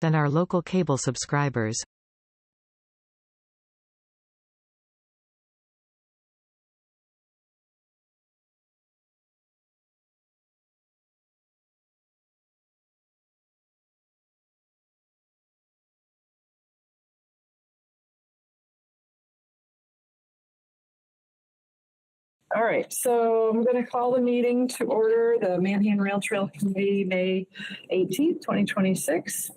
than our local cable subscribers. All right, so I'm going to call the meeting to order, the Manhan Rail Trail Committee, May 18th, 2026.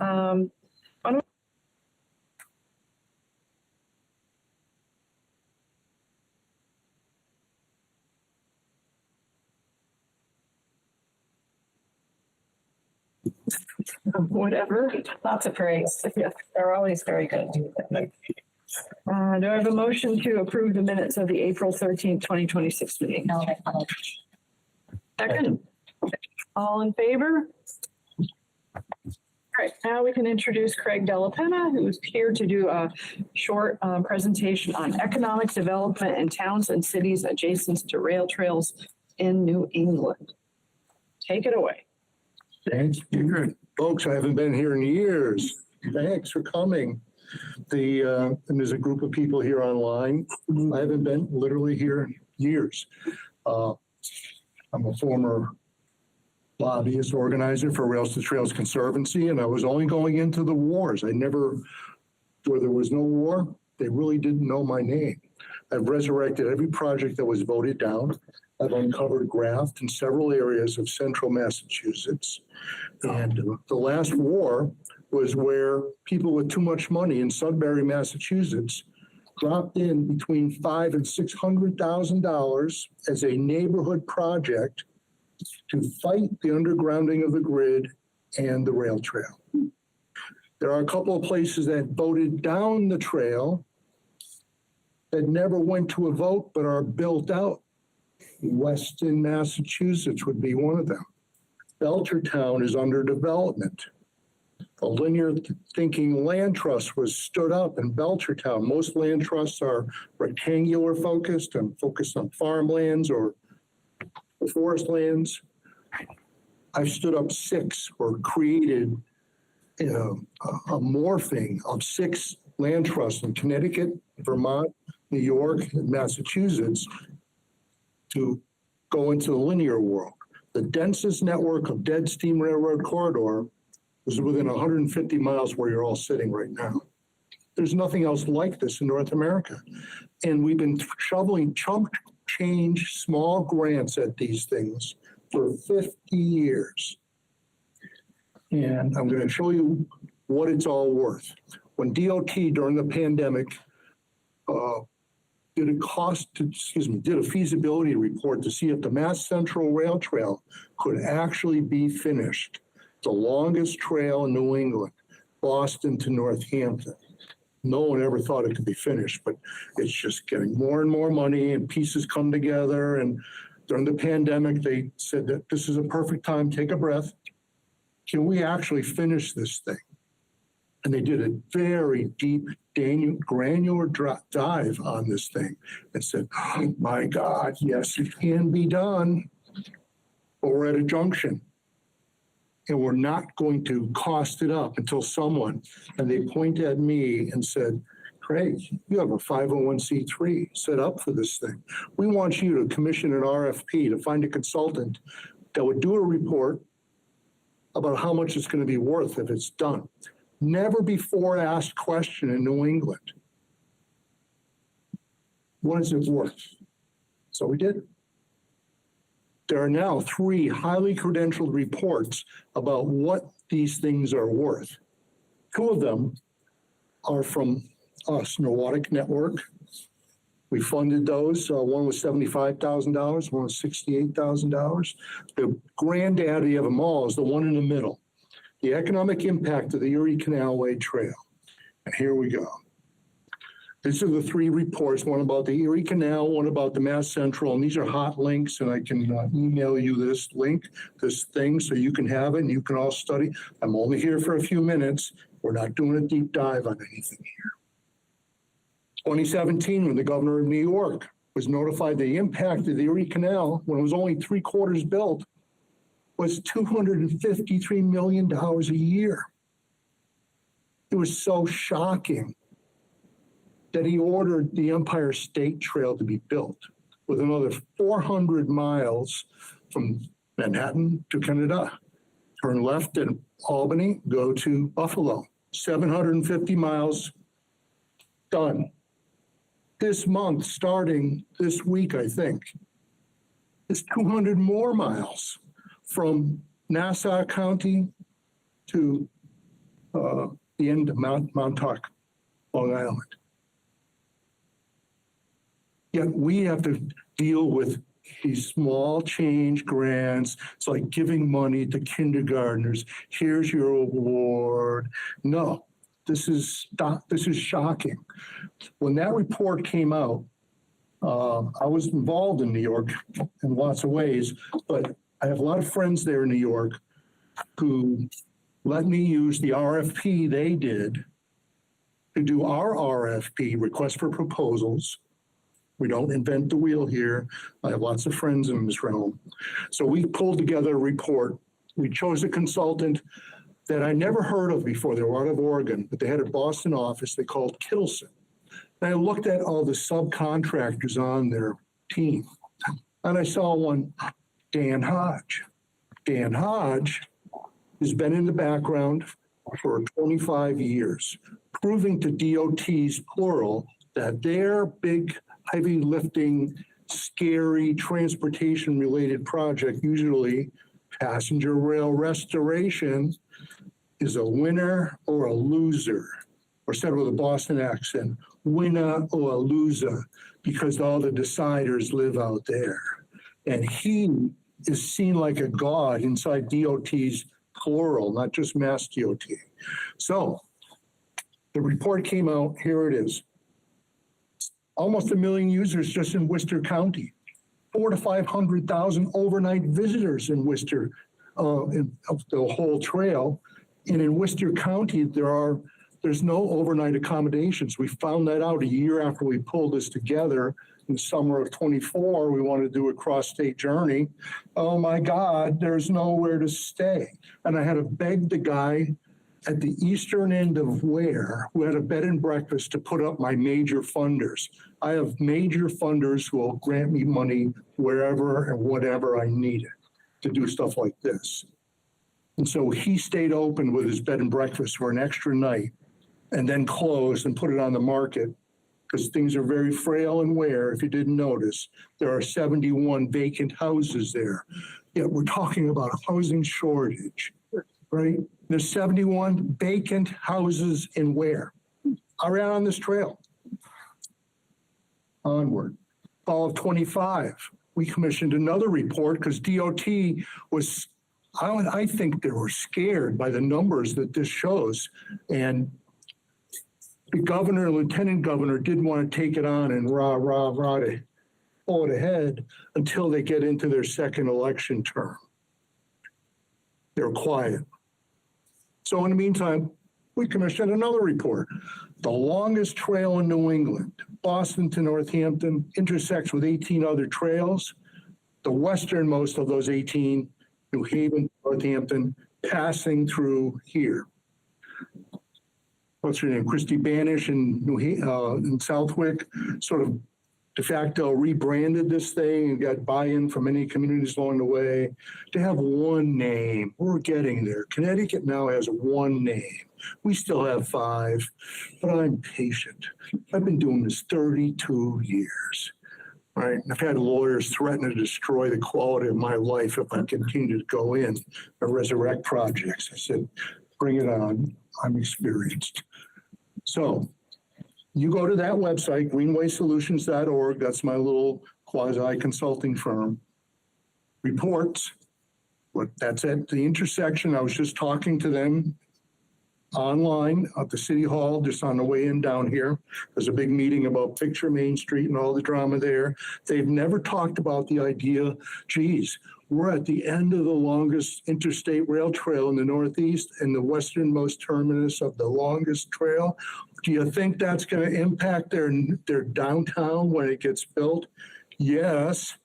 Whatever, lots of praise. Yeah, they're always very good. Do I have a motion to approve the minutes of the April 13th, 2026 meeting? No. Second. All in favor? All right, now we can introduce Craig Della Penna, who's here to do a short presentation on economic development in towns and cities adjacent to rail trails in New England. Take it away. Thanks, folks. I haven't been here in years. Thanks for coming. And there's a group of people here online. I haven't been literally here in years. I'm a former lobbyist organizer for Rails to Trails Conservancy, and I was only going into the wars. Where there was no war, they really didn't know my name. I've resurrected every project that was voted down. I've uncovered graft in several areas of central Massachusetts. And the last war was where people with too much money in Sudbury, Massachusetts, dropped in between $500,000 and $600,000 as a neighborhood project to fight the undergrounding of the grid and the rail trail. There are a couple of places that voted down the trail that never went to a vote but are built out. Weston, Massachusetts would be one of them. Belchertown is under development. A linear thinking land trust was stood up in Belchertown. Most land trusts are rectangular focused and focused on farmlands or forest lands. I've stood up six or created a morphing of six land trusts in Connecticut, Vermont, New York, and Massachusetts to go into the linear world. The densest network of dead steam railroad corridor is within 150 miles where you're all sitting right now. There's nothing else like this in North America. And we've been shoveling chump change small grants at these things for 50 years. And I'm going to show you what it's all worth. When DOT during the pandemic did a feasibility report to see if the Mass Central Rail Trail could actually be finished. The longest trail in New England, Boston to Northampton. No one ever thought it could be finished, but it's just getting more and more money and pieces come together. And during the pandemic, they said that this is a perfect time, take a breath. Can we actually finish this thing? And they did a very deep, granular dive on this thing and said, oh my God, yes, it can be done, but we're at a junction. And we're not going to cost it up until someone, and they pointed at me and said, Craig, you have a 501c3 set up for this thing. We want you to commission an RFP to find a consultant that would do a report about how much it's going to be worth if it's done. Never before asked question in New England. What is it worth? So we did. There are now 3 highly credentialed reports about what these things are worth. 2 of them are from us, Neurotic Network. We funded those. One was $75,000, one was $68,000. The granddaddy of them all is the one in the middle, the economic impact of the Erie Canalway Trail. And here we go. These are the 3 reports, one about the Erie Canal, one about the Mass Central, and these are hot links, and I can email you this link, this thing, so you can have it and you can all study. I'm only here for a few minutes. We're not doing a deep dive on anything here. 2017, when the governor of New York was notified the impact of the Erie Canal, when it was only 3/4 built, was $253 million a year. was so shocking that he ordered the Empire State Trail to be built with another 400 miles from Manhattan to Canada. Turn left in Albany, go to Buffalo. 750 miles, done. This month, starting this week, I think, is 200 more miles from Nassau County to the end of Montauk, Long Island. Yet we have to deal with these small change grants. It's like giving money to kindergartners. Here's your award. No, this is shocking. When that report came out, I was involved in New York in lots of ways, but I have a lot of friends there in New York who let me use the RFP they did to do our RFP, request for proposals. We don't invent the wheel here. I have lots of friends in this realm. So we pulled together a report. We chose a consultant that I never heard of before. They were out of Oregon, but they had a Boston office they called Kittleson. And I looked at all the subcontractors on their team, and I saw one, Dan Hodge. Dan Hodge has been in the background for 25 years, proving to DOTs, plural, that their big, heavy lifting, scary transportation related project, usually passenger rail restoration, is a winner or a loser, or said with a Boston accent, winner or a loser, because all the deciders live out there. And he is seen like a god inside DOT's plural, not just Mass DOT. So the report came out, here it is. Almost 1 million users just in Worcester County, 400,000 to 500,000 overnight visitors in Worcester, in the whole trail. And in Worcester County, there's no overnight accommodations. We found that out a year after we pulled this together in the summer of 24. We wanted to do a cross-state journey. Oh my God, there's nowhere to stay. And I had to beg the guy at the eastern end of Ware, who had a bed and breakfast, to put up my major funders. I have major funders who will grant me money wherever and whatever I need it to do stuff like this. And so he stayed open with his bed and breakfast for an extra night and then closed and put it on the market, because things are very frail and Ware. If you didn't notice, there are 71 vacant houses there. Yet we're talking about a housing shortage, right? There's 71 vacant houses in Ware, around on this trail. Onward. Fall of 25, we commissioned another report because DOT was, I think they were scared by the numbers that this shows. And the governor and lieutenant governor didn't want to take it on and to pull it ahead until they get into their second election term. They're quiet. So in the meantime, we commissioned another report. The longest trail in New England, Boston to Northampton, intersects with 18 other trails. The westernmost of those 18, New Haven, Northampton, passing through here. What's her name? Christy Banish in Southwick sort of de facto rebranded this thing and got buy-in from many communities along the way to have one name. We're getting there. Connecticut now has one name. We still have 5, but I'm patient. I've been doing this 32 years, right? I've had lawyers threaten to destroy the quality of my life if I continue to go in and resurrect projects. I said, bring it on. I'm experienced. So you go to that website, greenwaysolutions.org. That's my little quasi-consulting firm. Reports. That's at the intersection. I was just talking to them online at the City Hall, just on the way in down here. There's a big meeting about Picture Main Street and all the drama there. They've never talked about the idea, geez, we're at the end of the longest interstate rail trail in the Northeast and the westernmost terminus of the longest trail. Do you think that's going to impact their downtown when it gets built? Yes.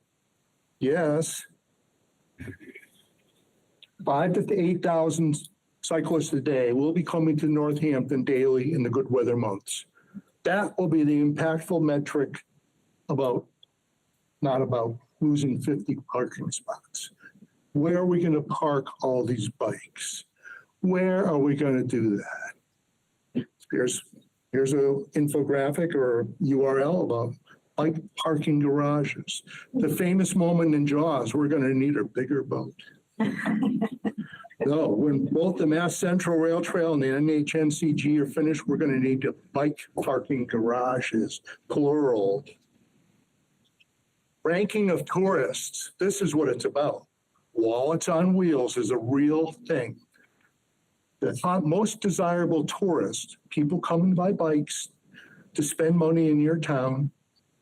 5,000 to 8,000 cyclists a day will be coming to Northampton daily in the good weather months. That will be the impactful metric not about losing 50 parking spots. Where are we going to park all these bikes? Where are we going to do that? Here's an infographic or URL about bike parking garages. The famous moment in Jaws, we're going to need a bigger boat. No, when both the Mass Central Rail Trail and the NHNCG are finished, we're going to need bike parking garages, plural. Ranking of tourists, this is what it's about. Wallets on wheels is a real thing. The most desirable tourists, people coming by bikes to spend money in your town,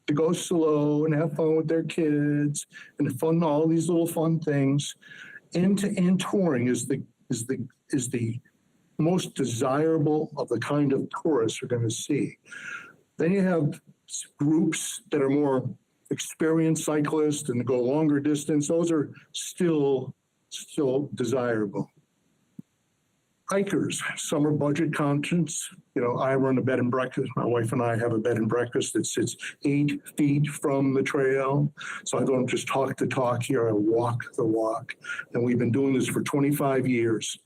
to go slow and have fun with their kids and fun all these little fun things. End-to-end touring is the most desirable of the kind of tourists you're going to see. Then you have groups that are more experienced cyclists and go longer distance. Those are still desirable. Hikers, summer budget conscious. You know, I run a bed and breakfast. My wife and I have a bed and breakfast that sits 8 feet from the trail. So I don't just talk the talk here, I walk the walk. And we've been doing this for 25 years.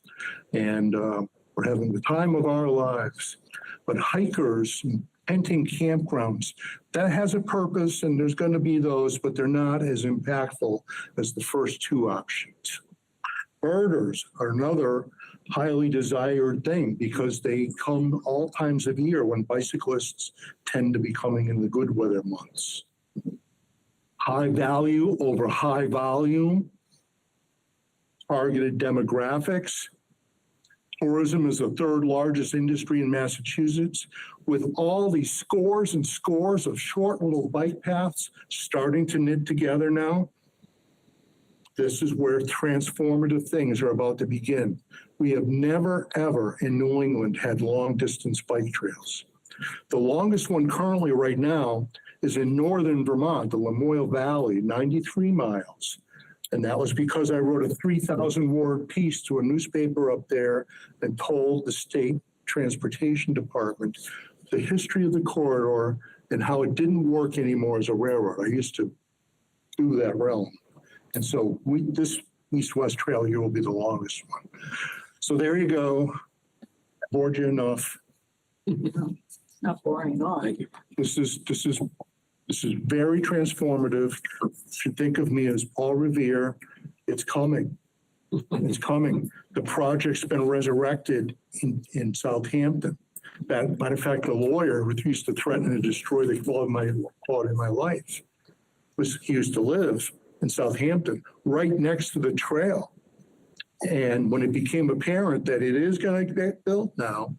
And we're having the time of our lives. But hikers, tenting campgrounds, that has a purpose, and there's going to be those, but they're not as impactful as the first two options. Birders are another highly desired thing because they come all times of year when bicyclists tend to be coming in the good weather months. High value over high volume, targeted demographics. Tourism is the third largest industry in Massachusetts, with all these scores and scores of short little bike paths starting to knit together now. This is where transformative things are about to begin. We have never, ever in New England had long distance bike trails. The longest one currently right now is in northern Vermont, the Lamoille Valley, 93 miles. And that was because I wrote a 3,000 word piece to a newspaper up there and told the state transportation department the history of the corridor and how it didn't work anymore as a railroad. I used to do that realm. And so this east-west trail here will be the longest one. So there you go. Bored you enough. Not boring at all. Thank you. This is very transformative. You should think of me as Paul Revere. It's coming. It's coming. The project's been resurrected in Southampton. Matter of fact, the lawyer who used to threaten to destroy the quality of my life he used to live in Southampton, right next to the trail. And when it became apparent that it is going to get built now,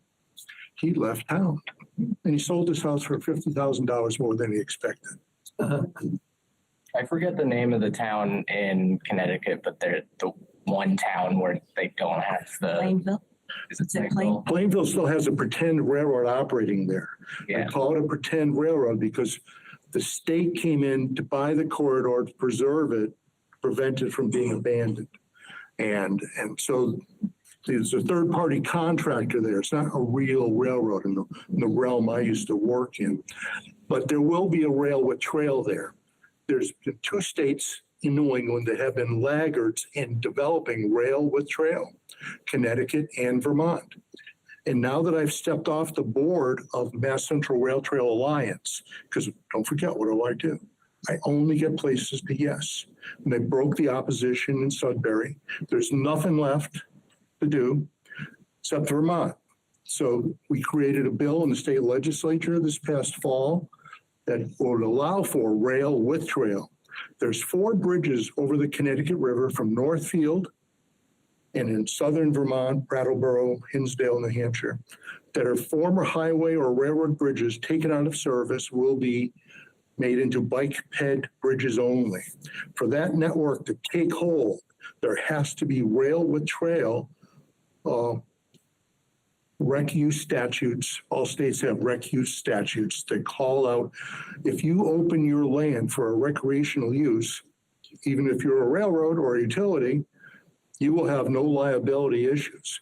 he left town. And he sold his house for $50,000 more than he expected. I forget the name of the town in Connecticut, but they're the one town where they don't have the. Plainville. Is it Is it Plainville? Plainville still has a pretend railroad operating there. Yeah. I call it a pretend railroad because the state came in to buy the corridor to preserve it, prevent it from being abandoned. And so there's a third-party contractor there. It's not a real railroad in the realm I used to work in. But there will be a rail with trail there. There's 2 states in New England that have been laggards in developing rail with trail, Connecticut and Vermont. And now that I've stepped off the board of Mass Central Rail Trail Alliance, because don't forget, what do? I only get places to yes. And they broke the opposition in Sudbury. There's nothing left to do except Vermont. So we created a bill in the state legislature this past fall that would allow for rail with trail. There's 4 bridges over the Connecticut River from Northfield and in southern Vermont, Brattleboro, Hinsdale, New Hampshire, that are former highway or railroad bridges taken out of service, will be made into bike ped bridges only. For that network to take hold, there has to be rail with trail rec use statutes. All states have rec use statutes that call out, if you open your land for a recreational use, even if you're a railroad or a utility, you will have no liability issues.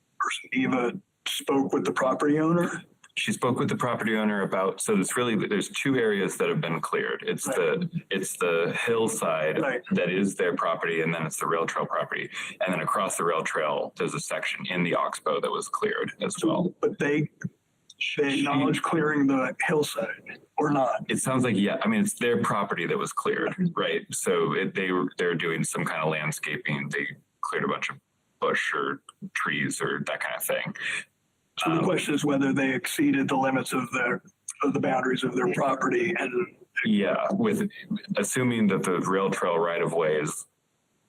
person, Eva, spoke with the property owner? She spoke with the property owner about, so there's two areas that have been cleared. It's the hillside Right. that is their property, and then it's the rail trail property. And then across the rail trail, there's a section in the Oxbow that was cleared as well. But they acknowledge clearing the hillside or not? It sounds like, yeah, I mean, it's their property that was cleared, right? So they're doing some kind of landscaping. They cleared a bunch of bush or trees or that kind of thing. So the question is whether they exceeded the limits of the boundaries of their property and. Yeah, with assuming that the rail trail right of way is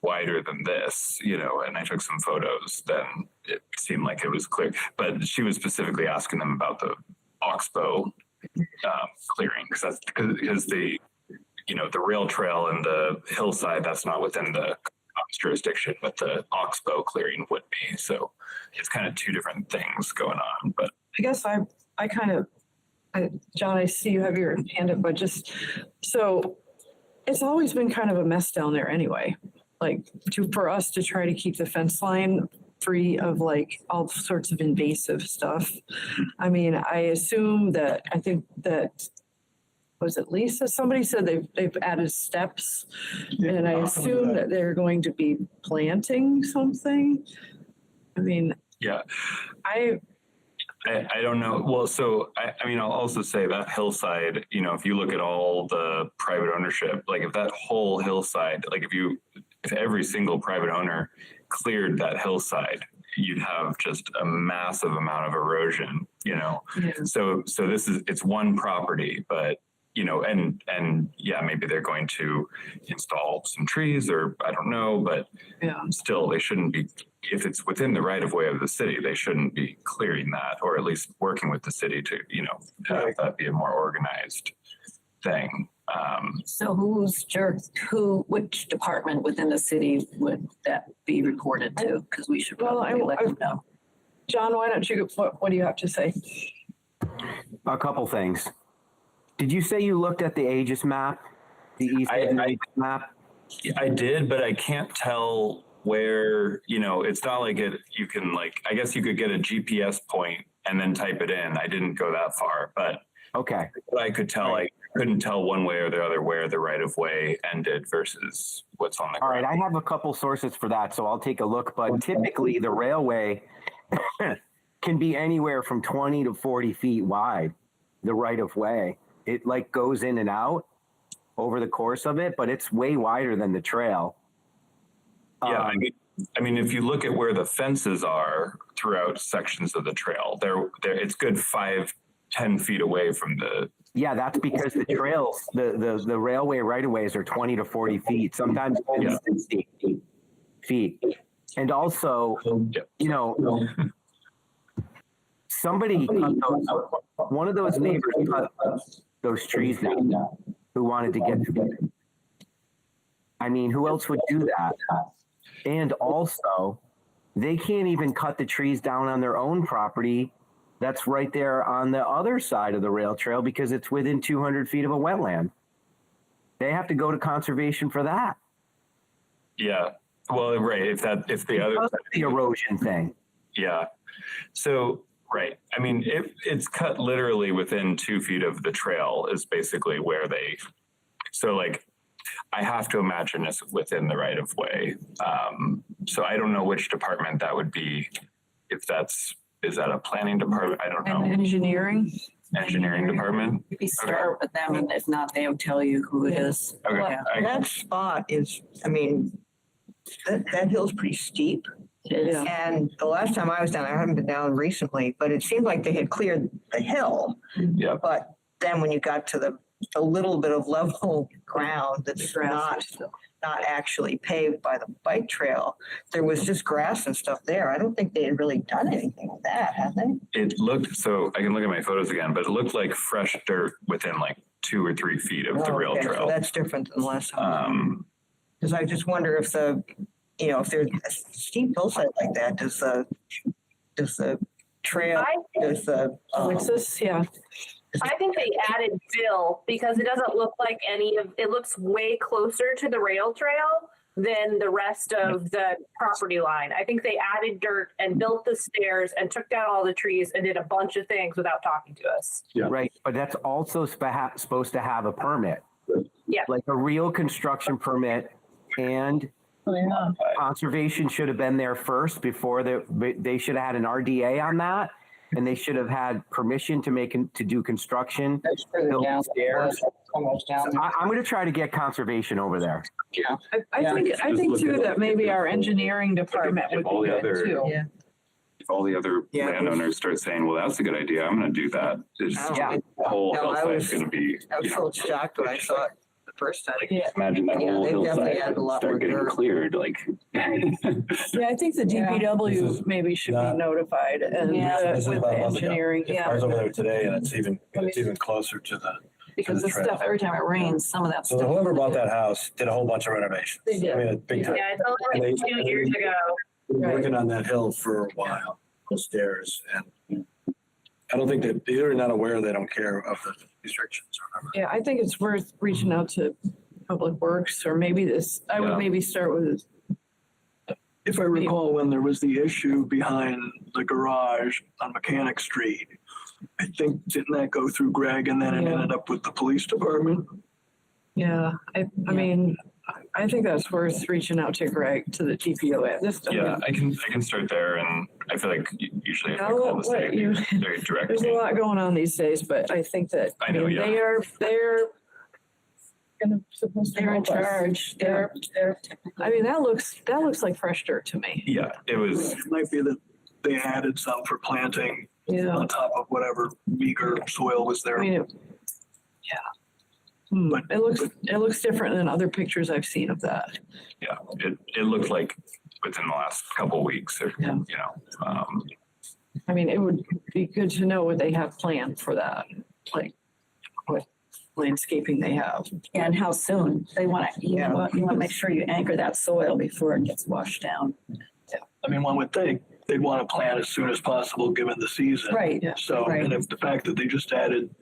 wider than this, and I took some photos, then it seemed like it was clear. But she was specifically asking them about the Oxbow clearing, because the rail trail and the hillside, that's not within the jurisdiction, but the Oxbow clearing would be. So it's kind of two different things going on. But I guess John, I see you have your hand up, but so it's always been kind of a mess down there anyway. Like for us to try to keep the fence line free of like all sorts of invasive stuff. I mean, I think that was it Lisa? Somebody said they've added steps, and I assume that they're going to be planting something. I mean, yeah, I don't know. Well, so I mean, I'll also say that hillside, if you look at all the private ownership, like if that whole hillside, like if every single private owner cleared that hillside, you'd have just a massive amount of erosion, Yeah. So it's one property, but and yeah, maybe they're going to install some trees or I don't know, but yeah. still they shouldn't be, if it's within the right of way of the city, they shouldn't be clearing that, or at least working with the city to, have that be a more organized thing. So which department within the city would that be reported to? Because we should probably let them know. John, why don't you, what do you have to say? A couple things. Did you say you looked at the Aegis map? The Easthampton Aegis map? I did, but I can't tell where, it's not like you can I guess you could get a GPS point and then type it in. I didn't go that far, but okay. What I could tell, I couldn't tell one way or the other where the right of way ended versus what's on the ground. All right, I have a couple sources for that, so I'll take a look. But typically the railway can be anywhere from 20 to 40 feet wide, the right of way. It goes in and out over the course of it, but it's way wider than the trail. Yeah, I mean, if you look at where the fences are throughout sections of the trail, it's good 5-10 feet away from the. Yeah, that's because the trails, the railway right of ways are 20 to 40 feet, sometimes 60 feet. And also, somebody one of those neighbors cut those trees down who wanted to get to it. I mean, who else would do that? And also, they can't even cut the trees down on their own property that's right there on the other side of the rail trail because it's within 200 feet of a wetland. They have to go to conservation for that. Yeah, well, right. If the erosion thing. Yeah. So, right. I mean, if it's cut literally within 2 feet of the trail is basically where I have to imagine it's within the right of way. So I don't know which department that would be. Is that a planning department? I don't know. Engineering Department? Maybe start with them, and if not, they'll tell you who it is. Okay. Yeah. That spot is, I mean, that hill's pretty steep. It is. And the last time I was down, I haven't been down recently, but it seemed like they had cleared the hill. Yeah. But then when you got to a little bit of level ground that's not actually paved by the bike trail, there was just grass and stuff there. I don't think they had really done anything with that, have they? It looked, so I can look at my photos again, but it looked like fresh dirt within 2 or 3 feet of the rail trail. So that's different than the last time. Because I just wonder if if there's a steep hillside like that, does the trail, Alexis, yeah. I think they added fill because it doesn't look like it looks way closer to the rail trail. than the rest of the property line. I think they added dirt and built the stairs and took down all the trees and did a bunch of things without talking to us. Yeah. Right, but that's also supposed to have a permit. Yeah. Like a real construction permit, and conservation should have been there first before they should have had an RDA on that. And they should have had permission to do construction. Build stairs. I'm going to try to get conservation over there. Yeah. I think too that maybe our engineering department would all be the good other- too. Yeah. If all the other Yeah. landowners start saying, well, that's a good idea, I'm going to do that. It's Yeah. the whole No, I hillside was- going to be, I was so shocked when I saw it the first time. imagine that Yeah, whole they definitely hillside added a lot more start getting dirt. cleared, like. Yeah, I think the Yeah. DPW maybe should be notified and Yeah. with the engineering. I was over there today and it's even closer to the, Because the trail. stuff, every time it rains, some of that so stuff. whoever bought that house did a whole bunch of renovations. They did. I mean, a big time. Yeah, it's only like 2 years ago. Working on that hill for a while, those stairs, and I don't think that, they're not aware, they don't care of the restrictions or whatever. Yeah, I think it's worth reaching out to Public Works or maybe I would Yeah. maybe start with, If I recall, when there was the issue behind the garage on Mechanic Street, I think, didn't that go through Greg and then it Yeah. ended up with the police department? yeah, I mean, I think that's worth reaching out to Greg, to the TPO at this time. Yeah, I can start there, and I feel like usually if I call the state, they direct There's a me. lot going on these days, but I think that, I know, yeah. they're supposed to They're in help us. charge. Yeah. They're. I mean, that looks like fresh dirt to me. Yeah, it was, It might be that they added some for planting Yeah, on top of whatever meager soil was I there. mean, But- it looks different than other pictures I've seen of that. yeah, it looked like within the last couple of weeks, or, Yeah. you know, I mean, it would be good to know what they have planned for that, like what landscaping they have. And how soon they want to, you want to make sure you anchor that soil before it gets washed down. I mean, one would think they'd want to plant as soon as possible, given the season. Right. Yeah. So, Right. and if the fact that they just added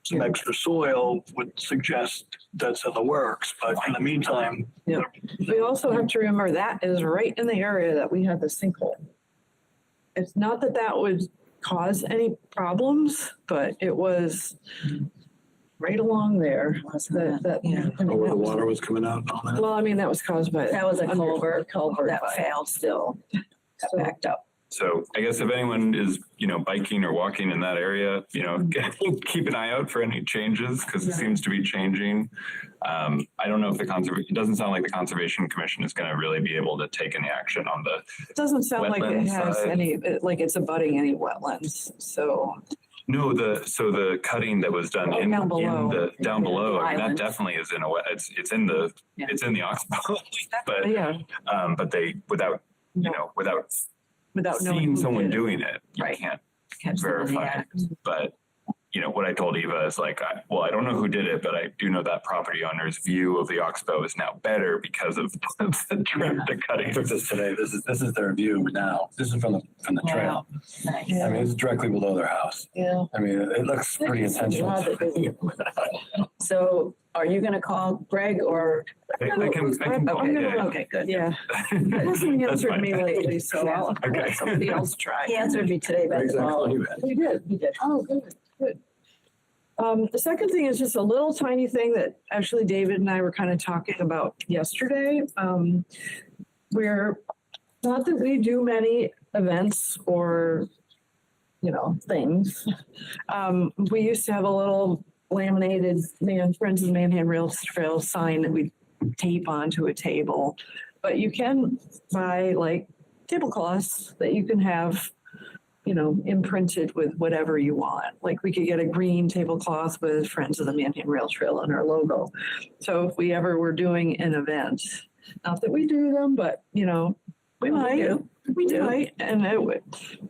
some extra soil would suggest that's in the works, but in the meantime, Yeah. We also have to remember that is right in the area that we had the sinkhole. It's not that that would cause any problems, but it was right along there. Yeah. Or where the water was coming out and all that. Well, I mean, that was caused by. That was a culvert that by- failed still, got So- backed up. so I guess if anyone is, you know, biking or walking in that area, you know, keep an eye out for any changes, because it seems to be changing. I don't know if it doesn't sound like the Conservation Commission is going to really be able to take any action on the, It doesn't sound like it Wetland has side. like it's abutting any wetlands, so. no, the cutting that was done Oh, in down below. down below, I mean, that Island. definitely is in a wet, it's in the, Yeah. it's in the oxbow. But, Yeah, but they, without without knowing. seeing who someone did it. doing it, you Right. can't Catch some of the verify. act. But, you know, what I told Eva is like, I don't know who did it, but I do know that property owner's view of the oxbow is now better because of the trim to I cutting. took this today. This is their view now. This is from the trail. Nice. I mean, it's directly below their house. Yeah. I mean, it looks pretty intentional. So are you going to call Greg or? I can I'm call, gonna- yeah. Okay, good. Yeah, he hasn't That's answered fine. me lately, so I'll Okay. let somebody else try. He answered me today, but Exactly. He did. he did. Oh, good. The second thing is just a little tiny thing that actually David and I were kind of talking about yesterday. We're, not that we do many events or, things. We used to have a little laminated Friends of the Manhan Rail Trail sign that we tape onto a table. But you can buy like tablecloths that you can have imprinted with whatever you want. Like we could get a green tablecloth with Friends of the Manhan Rail Trail on our logo. So if we ever were doing an event, not that we do them, but we might. We do. And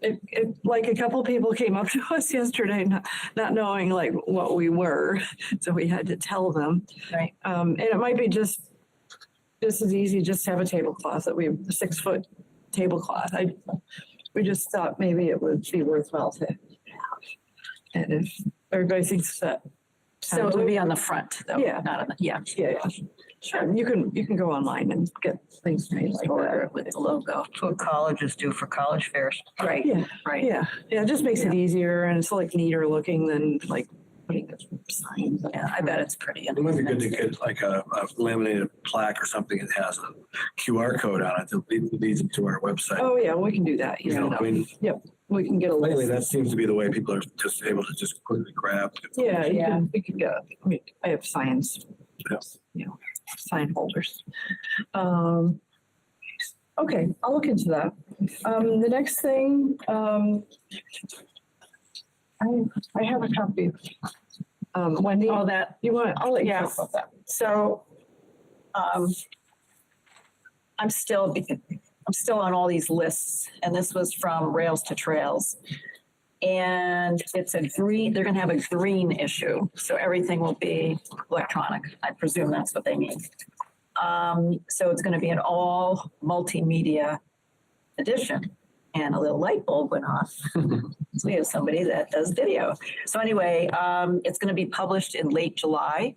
it like a couple people came up to us yesterday, not knowing like what we were. So we had to tell them. Right. And it might be just as easy just to have a tablecloth that we have a 6-foot tablecloth. We just thought maybe it would be worthwhile to have. And if everybody thinks that. So it would be on the front though? Yeah. Not on the, yeah. Yeah. Sure, you can go online and get things made like Order that. it with the logo. That's what colleges do for college fairs. Right, Yeah, right. yeah, it just makes it easier and it's like neater looking than like putting a sign. Yeah, I bet it's pretty. It might be good to get like a laminated plaque or something that has a QR code on it that leads them to our website. Oh, yeah, we can do that. You know, I mean, We can get a lately list. that seems to be the way people are just able to just quickly grab. Yeah, we could get, I mean, I have signs, Yeah. you know, sign holders. Okay, I'll look into that. The next thing, I have a copy. Wendy, All that, you want, I'll let you yeah. talk about that. So, I'm still on all these lists, and this was from Rails to Trails. And it's a green, they're gonna have a green issue, so everything will be electronic. I presume that's what they mean. So it's gonna be an all multimedia edition, and a little light bulb went off. So we have somebody that does video. So anyway, it's gonna be published in late July.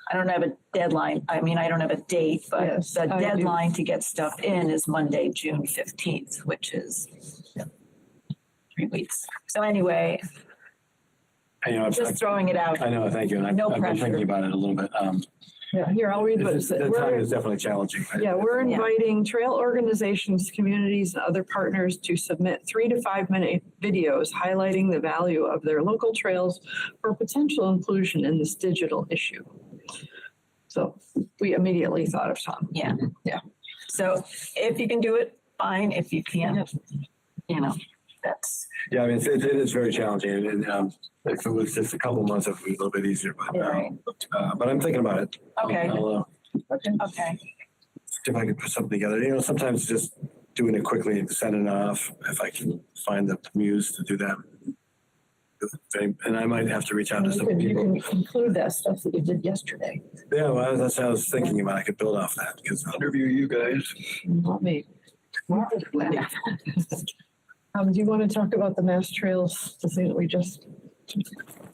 I don't have a deadline. I mean, I don't have a date, but Yes, the I do. deadline to get stuff in is Monday, June 15th, which is 3 weeks. So anyway, You know, just throwing it out. I know, thank you. And I've No been pressure. thinking about it a little bit. Yeah, here, I'll read what it says. The time We're- is definitely challenging. Yeah, we're Yeah. inviting trail organizations, communities, and other partners to submit 3 to 5 minute videos highlighting the value of their local trails for potential inclusion in this digital issue. So we immediately thought of Tom. Yeah. Yeah. So if you can do it, fine. If you can't, you know, that's, Yeah, I mean, it is very challenging. And if it was just a couple of months, it would be a little bit easier. Right. But I'm thinking about it. okay, I'll okay. see if I can put something together. You know, sometimes just doing it quickly and sending it off, if I can find the muse to do that. And I might have to reach out to some You people. can include that stuff that you did yesterday. Yeah, well, that's what I was thinking about. I could build off that because Interview you guys. Not me. Do you want to talk about the Mass Trails, the thing that we just,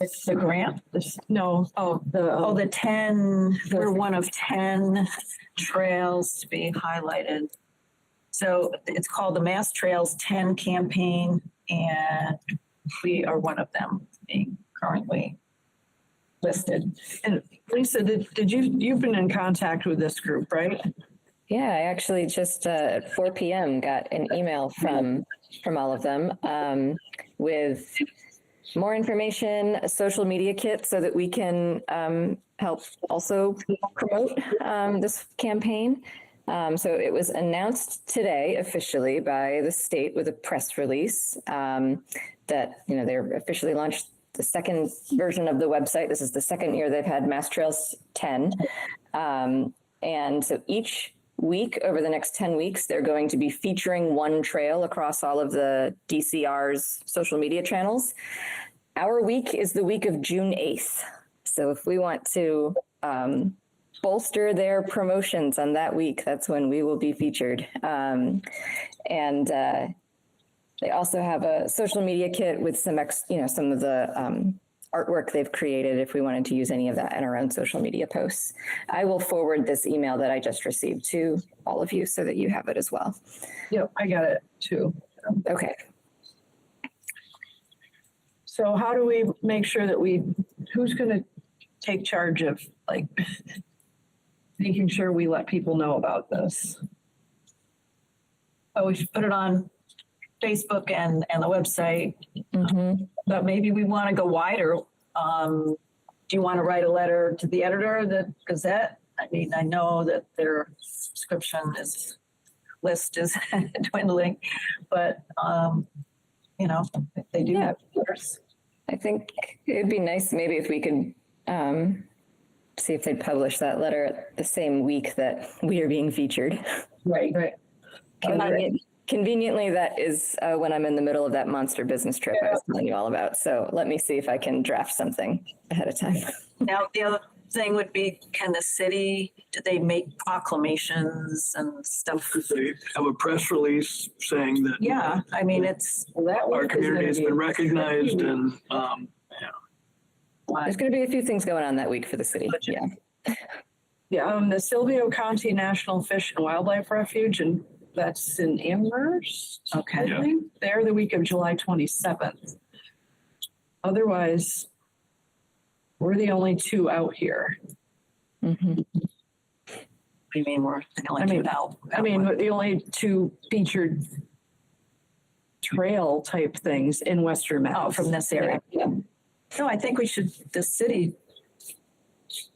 It's the grant. no, Oh, the, the 10, we're one of 10 trails to be highlighted. So it's called the Mass Trails 10 campaign, and we are one of them being currently listed. and Lisa, you've been in contact with this group, right? Yeah, I actually just at 4 p.m. got an email from all of them with more information, a social media kit so that we can help also promote this campaign. So it was announced today officially by the state with a press release that, you know, they're officially launched the second version of the website. This is the second year they've had Mass Trails 10. And so each week over the next 10 weeks, they're going to be featuring one trail across all of the DCR's social media channels. Our week is the week of June 8th. So if we want to bolster their promotions on that week, that's when we will be featured. They also have a social media kit with some of the artwork they've created if we wanted to use any of that in our own social media posts. I will forward this email that I just received to all of you so that you have it as well. Yep, I got it too. Okay. So how do we make sure that who's going to take charge of like making sure we let people know about this? Oh, we should put it on Facebook and the website. Mm-hmm. But maybe we want to go wider. Do you want to write a letter to the editor of the Gazette? I mean, I know that their subscription list is dwindling, but you know, if they do have letters. I think it'd be nice maybe if we could see if they'd publish that letter the same week that we are being featured. Right. Conveniently, that is when I'm in the middle of that monster business trip I was telling you all about. So let me see if I can draft something ahead of time. Now, the other thing would be, can the city, do they make proclamations and stuff? They have a press release saying that. Yeah, I mean, it's, Well, that Our work is community gonna has be- been recognized and, There's going to be a few things going on that week for the city. Yeah. Yeah, the Silvio County National Fish and Wildlife Refuge, and that's in Amherst. Okay. I think. They're the week of July 27th. Otherwise, we're the only two out here. Mhm. You mean we're the only I mean- two out? I mean, the only two featured trail type things in Western Mass. Oh, from this area. Yeah. No, I think we should, the city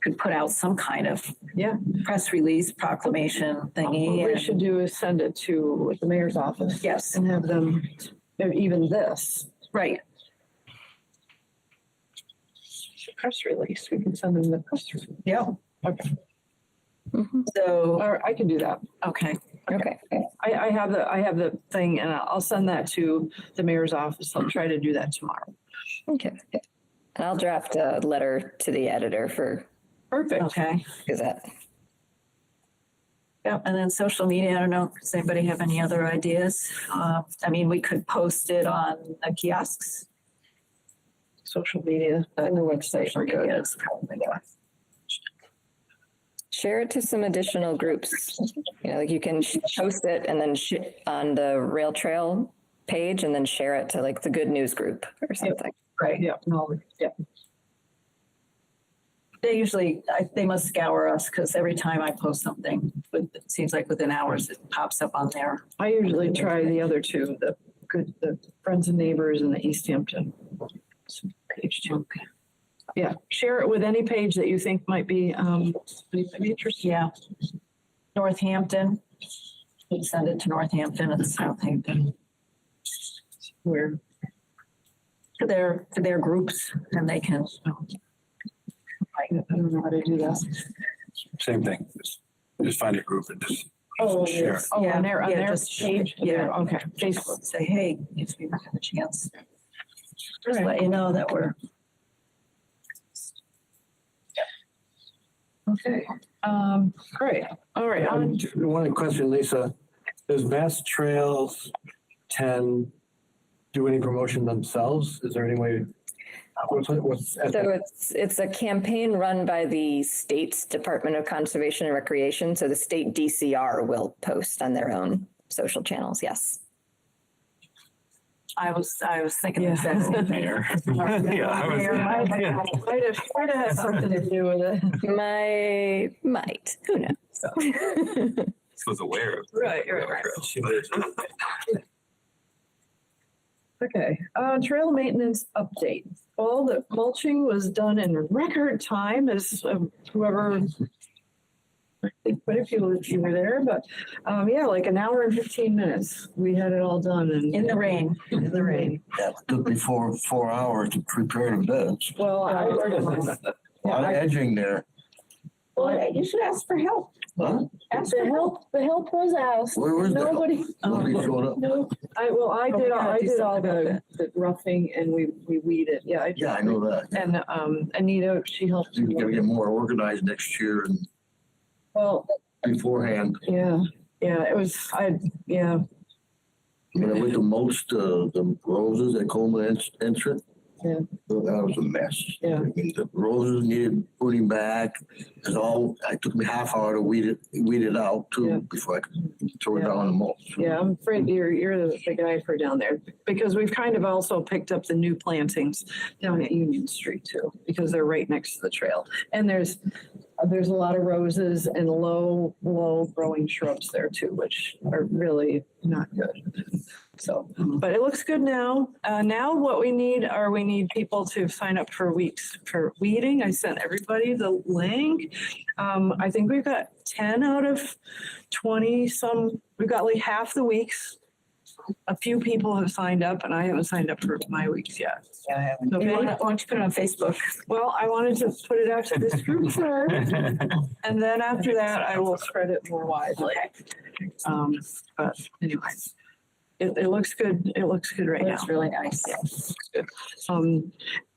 could put out some kind of Yeah. press release proclamation What thingy. we and- should do is send it to the mayor's office. Yes. And have them, even this, Right. press release, we can send them the press release. Yeah. Okay, So, or I can do that. okay. Okay. I have the thing and I'll send that to the mayor's office. I'll try to do that tomorrow. Okay. And I'll draft a letter to the editor for Perfect. Okay. Gazette. Yep. And then social media, I don't know, does anybody have any other ideas? I mean, we could post it on the kiosks. Social media and the website are good. Yes, probably. Share it to some additional groups. You know, like you can post it and then on the rail trail page and then share it to like the good news group or something. Right. Yeah, no, yeah. They usually, they must scour us because every time I post something, it seems like within hours it pops up on there. I usually try the other two, the Friends and Neighbors and the Easthampton page too. Yeah, share it with any page that you think might be interesting. Yeah. Northampton. We send it to Northampton and Southampton. Where, To their groups and they can. I don't know how to do that. Same thing. Just find a group and just Oh, share. Oh, Yeah, on their yeah, just- page? yeah. Okay. Facebook, say, hey, if you have a chance, just Right. let you know that we're. Okay, great, all right. One question, Lisa, does Mass Trails 10 do any promotion themselves? Is there any way? What's So it's a campaign run by the state's Department of Conservation and Recreation. So the state DCR will post on their own social channels. Yes. I was thinking Yeah. the exact same thing. Mayor. Yeah, I was- Yeah. Might have had something to do with it. Might, who knows? Was aware of. Right. Okay, trail maintenance update. All the mulching was done in record time as whoever, I think quite a few of you were there, but yeah, like an hour and 15 minutes. We had it all done and In the rain. in the rain. Took me 4 hours to prepare the beds. Well, A lot of edging there. well, you should ask for help. Huh? Ask for help. The help was asked. Where was the help? Nobody. Nobody showed up. No, I did all the roughing and we weeded. Yeah, I did. Yeah, I know that. And Anita, she helped. You gotta get more organized next year and Well, beforehand. yeah, it was, yeah, When I went to most the roses at Coleman entrance. Yeah. Well, that was a mess. Yeah. I mean, the roses needed putting back. It took me half hour to weed it out Yeah. too before I could throw it down on the mulch. yeah, I'm afraid you're the guy for down there because we've kind of also picked up the new plantings down at Union Street too, because they're right next to the trail. And there's a lot of roses and low growing shrubs there too, which are really not good. So, but it looks good now. Now what we need people to sign up for weeks for weeding. I sent everybody the link. I think we've got 10 out of 20 some, we've got like half the weeks. A few people have signed up and I haven't signed up for my weeks yet. Yeah, I haven't. Okay. Why don't you put it on Facebook? Well, I wanted to put it out to this group first, and then after that, I will spread it more widely. But anyways, it looks good. It looks good right now. It's really nice. Yeah, looks good.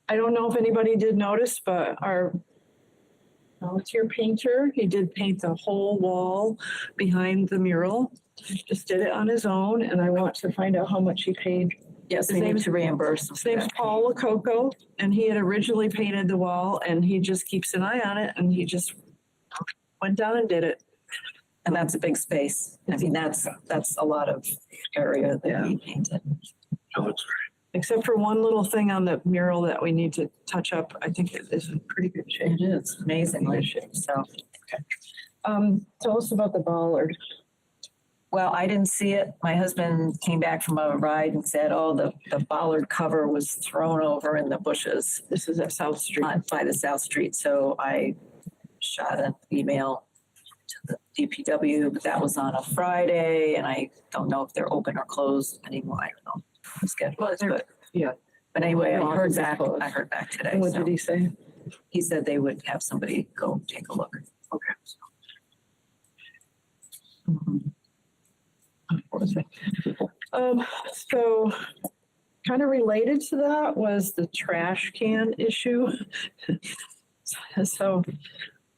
I don't know if anybody did notice, but our volunteer painter, he did paint the whole wall behind the mural. Just did it on his own, and I want to find out how much he paid Yes, His we need name's- to reimburse. them His for name's that. Paul Lococo, and he had originally painted the wall, and he just keeps an eye on it, and he just went down and did it. And that's a big space. I mean, that's a lot of area that he painted. It looks Except for one little thing on the mural that we need to touch up. I think it is in pretty good shape. It is amazingly shaped, so. Tell us about the bollard. Well, I didn't see it. My husband came back from a ride and said, oh, the bollard cover was thrown over in the bushes This is at South Street. by the South Street. So I shot an email to the DPW, but that was on a Friday and I don't know if they're open or closed anymore. I don't know the schedule is, but. Yeah. But anyway, Well, I heard it's back today. What so did he say? he said they would have somebody go take a look. Okay. So kind of related to that was the trash can issue. So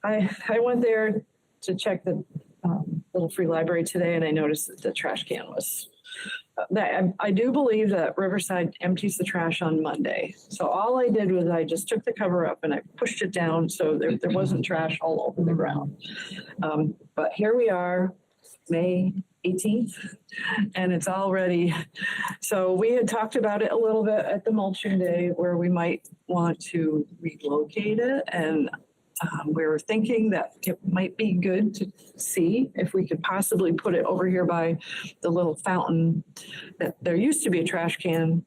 I went there to check the little free library today and I noticed that the trash can was, that I do believe that Riverside empties the trash on Monday. So all I did was I just took the cover up and I pushed it down so there wasn't trash all over the ground. But here we are, May 18th, and it's already, so we had talked about it a little bit at the mulching day where we might want to relocate it. And we were thinking that it might be good to see if we could possibly put it over here by the little fountain. That there used to be a trash can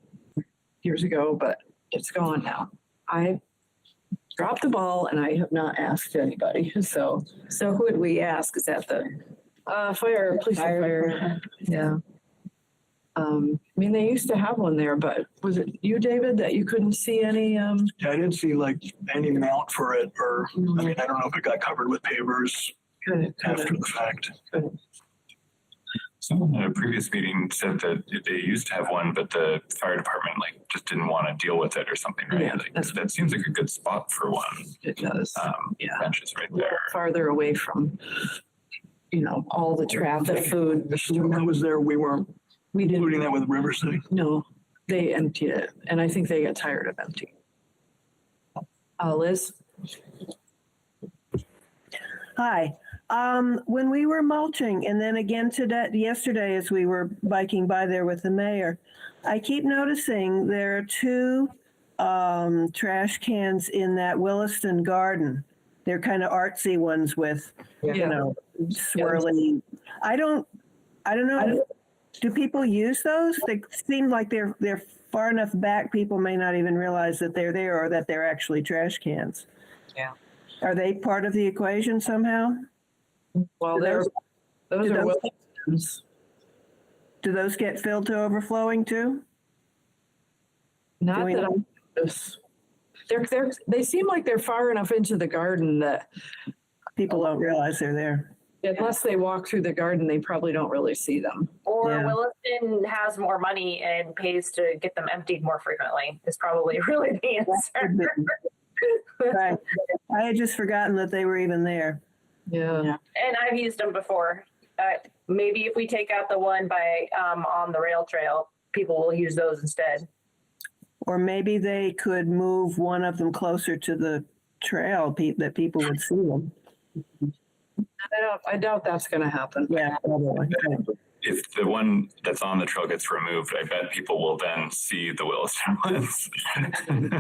years ago, but it's gone now. I dropped the ball and I have not asked anybody. So So who would we ask? Is that the? fire, police and fire. Yeah. I mean, they used to have one there, but was it you, David, that you couldn't see any? Yeah, I didn't see like any mount for it, or, I mean, I don't know if it got covered with pavers after the fact. Someone at a previous meeting said that they used to have one, but the fire department just didn't want to deal with it or something, right? Yeah, That seems like a good spot for one. It does. Yeah. Benches right A little there. farther away from, all the traffic. The food. The storm that was there, we weren't We including didn't, that with Riverside. no, they emptied it, and I think they got tired of emptying. Liz? Hi. When we were mulching and then again yesterday as we were biking by there with the mayor, I keep noticing there are two trash cans in that Williston garden. They're kind of artsy ones with, swirly. I don't know. Do people use those? They seem like they're far enough back, people may not even realize that they're there or that they're actually trash cans. Yeah. Are they part of the equation somehow? Well, Do those do are those- Wilsons. Do those get filled to overflowing too? Not Do we that know? I notice. They seem like they're far enough into the garden that People don't realize they're there. unless they walk through the garden, they probably don't really see them. Or Yeah. Williston has more money and pays to get them emptied more frequently is probably really the answer. Right. I had just forgotten that they were even there. Yeah. And I've used them before. Maybe if we take out the one by on the rail trail, people will use those instead. Or maybe they could move one of them closer to the trail that people would see them. I doubt that's going to happen. Yeah, probably. If the one that's on the trail gets removed, I bet people will then see the Williston ones.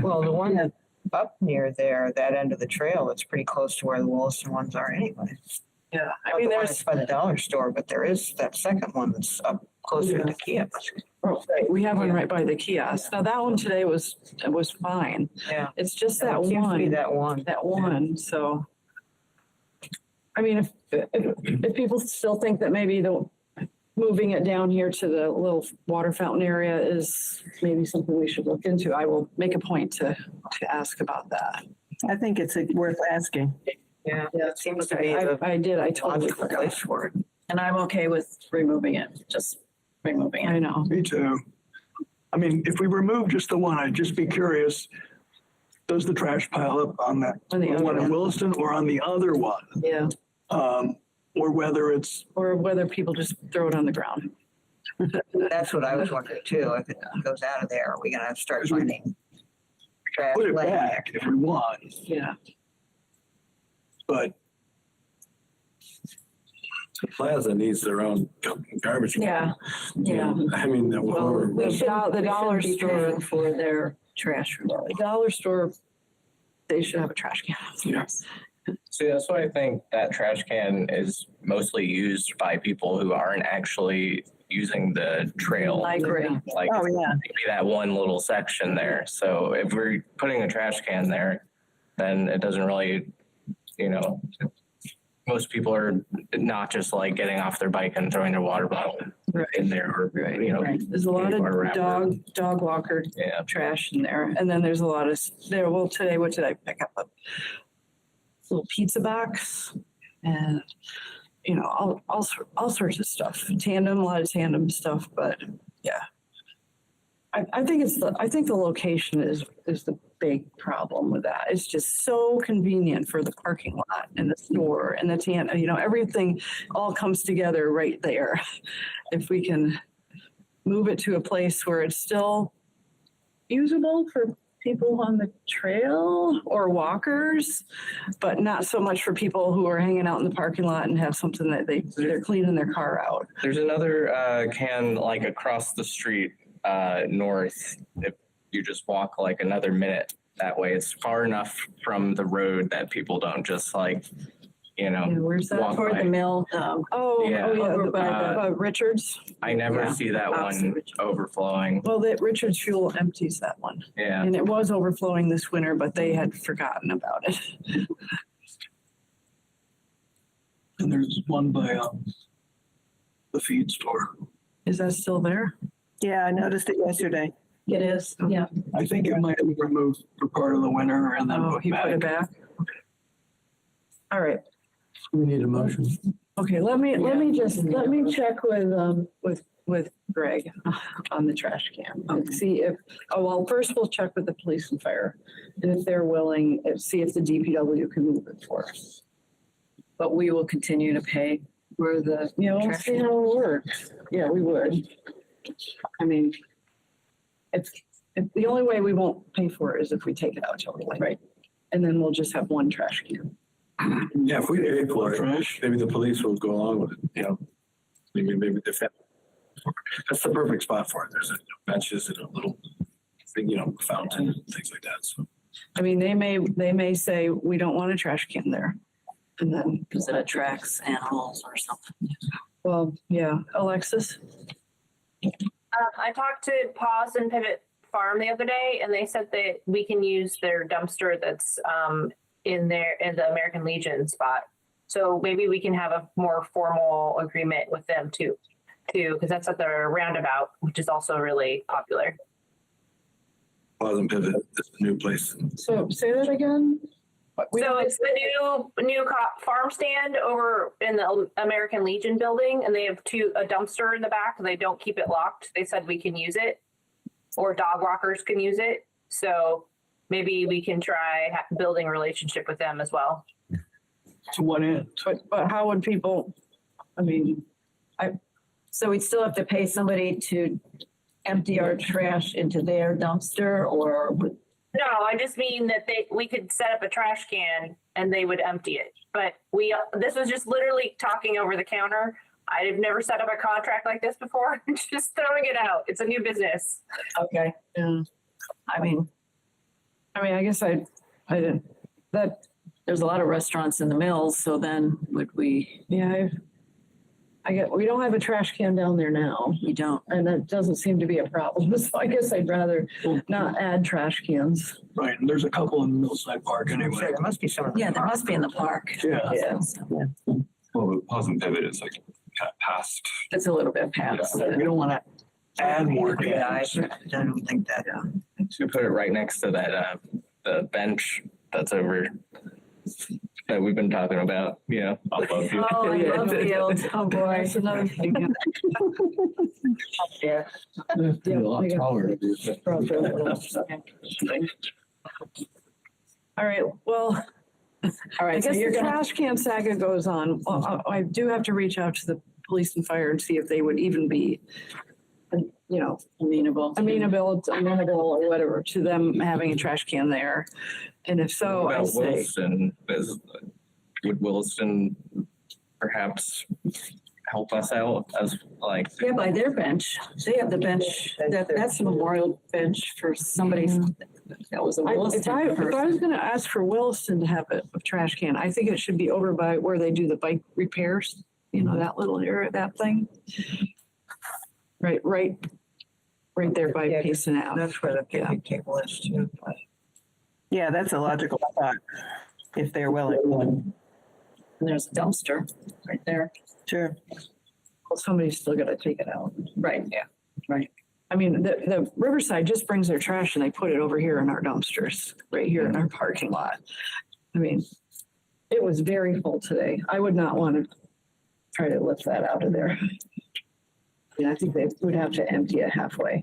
Well, the one that's up near there, that end of the trail, it's pretty close to where the Williston ones are anyway. Yeah. I Not mean, the one there's, that's by the dollar store, but there is that second one that's up closer to the kiosk. we have one right by the kiosk. Now that one today was fine. Yeah. It's just that It seems to be one. that one. So, I mean, if people still think that maybe moving it down here to the little water fountain area is maybe something we should look into, I will make a point to ask about that. I think it's worth asking. Yeah, it seems to be the I did, I totally logical forgot. place for it. And I'm okay with removing it, just removing I it. know. Me too. I mean, if we remove just the one, I'd just be curious, does the trash pile up on that On the other one in one. Williston or on the other one? Yeah. Or whether it's, Or whether people just throw it on the ground. That's what I was wondering too. If it goes out of there, are we gonna start finding trash Put it laying? back if we want, Yeah. but The plaza needs their own garbage. Yeah, You yeah. know, I mean, Well, we're- The dollar be store, paying for their trash. the dollar store, they should have a trash can. Yeah. See, that's why I think that trash can is mostly used by people who aren't actually using the trail. I agree. Like Oh, yeah. maybe that one little section there. So if we're putting a trash can there, then it doesn't really, you know, most people are not just like getting off their bike and throwing their water bottle in there or, you know. There's a lot or of wrapper. dog walker Yeah. trash in there. And then there's a lot of, there, well, today, what did I pick up? A little pizza box and, you know, all sorts of stuff. Tandem, a lot of tandem stuff, but yeah. I think the location is the big problem with that. It's just so convenient for the parking lot and the store and the tandem, you know, everything all comes together right there. If we can move it to a place where it's still usable for people on the trail or walkers, but not so much for people who are hanging out in the parking lot and have something that they're cleaning their car out. There's another can like across the street north. If you just walk like another minute that way, it's far enough from the road that people don't just like, you know, Yeah, where's that? walk Toward by. the mill, Oh, Yeah. yeah, Over by Richards. I never Yeah. see that Opposite one Richards. overflowing. Well, that Richards Fuel empties that one. Yeah. And it was overflowing this winter, but they had forgotten about it. and there's one by the feed store. Is that still there? Yeah, I noticed it yesterday. it is, yeah. I think it might have been removed for part of the winter and then Oh, put he put it back. back? All right. We need a motion. Okay, let me check with Greg on the trash can and see if, well, first we'll check with the police and fire. And if they're willing, see if the DPW can move it for us. But we will continue to pay for the. Yeah, we'll trash see can. how it works. Yeah, we would. I mean, it's, the only way we won't pay for it is if we take it out totally. Right. And then we'll just have one trash can. Yeah, if we pay for it, Trash. maybe the police will go along with it, you know. Maybe that's the perfect spot for it. There's benches and a little thing, you know, fountain and things like that, so. I mean, they may say, we don't want a trash can there. And then, Because it attracts animals or something. well, yeah, Alexis? I talked to Paws and Pivot Farm the other day, and they said that we can use their dumpster that's in the American Legion spot. So maybe we can have a more formal agreement with them too, because that's at the roundabout, which is also really popular. Pleasant Pivot, it's a new place. So say that again? So it's the new farm stand over in the American Legion building, and they have a dumpster in the back, and they don't keep it locked. They said we can use it, or dog walkers can use it. So maybe we can try building a relationship with them as well. To what end? But how would people, I mean, So we'd still have to pay somebody to empty our trash into their dumpster, or would No, I just mean that we could set up a trash can and they would empty it. But this was just literally talking over the counter. I've never set up a contract like this before. Just throwing it out. It's a new business. okay. yeah, I mean, I guess I didn't, that, there's a lot of restaurants in the mills, so then would we, yeah, we don't have a trash can down there now, we don't. and that doesn't seem to be a problem. So I guess I'd rather not add trash cans. Right, and there's a couple in Millside Park anyway. There must be some. Yeah, there must be in the park. Yeah. Yeah. Well, Pleasant Pivot is like kind of past. It's a little bit past. We don't want to add more Yeah, I guys. don't think that. So put it right next to that the bench that's over that we've been talking about. Yeah, I love you. Oh, I love fields. Oh, boy. That's another thing. Yeah. All right, well, All I right, so guess you're the gonna, trash can saga goes on. Well, I do have to reach out to police and fire and see if they would even be, you know, amenable or whatever to them having a trash can there. And if so, What I about say, Williston? Would Williston perhaps help us out as like? Yeah, by their bench. They have the bench, that's a memorial bench for somebody that was a if Williston I was person. gonna ask for Williston to have a trash can, I think it should be over by where they do the bike repairs, you know, that little area, that thing. Right there by Yeah, Payson Ave. That's where the picnic table is too. Yeah, that's a logical thought, if they're willing. And there's a dumpster right there. Sure. Well, somebody's still gotta take it out. Right, yeah, right. I mean, the Riverside just brings their trash and they put it over here in our dumpsters, right here in our parking lot. I mean, it was very full today. I would not want to try to lift that out of there. Yeah, I think they would have to empty it halfway.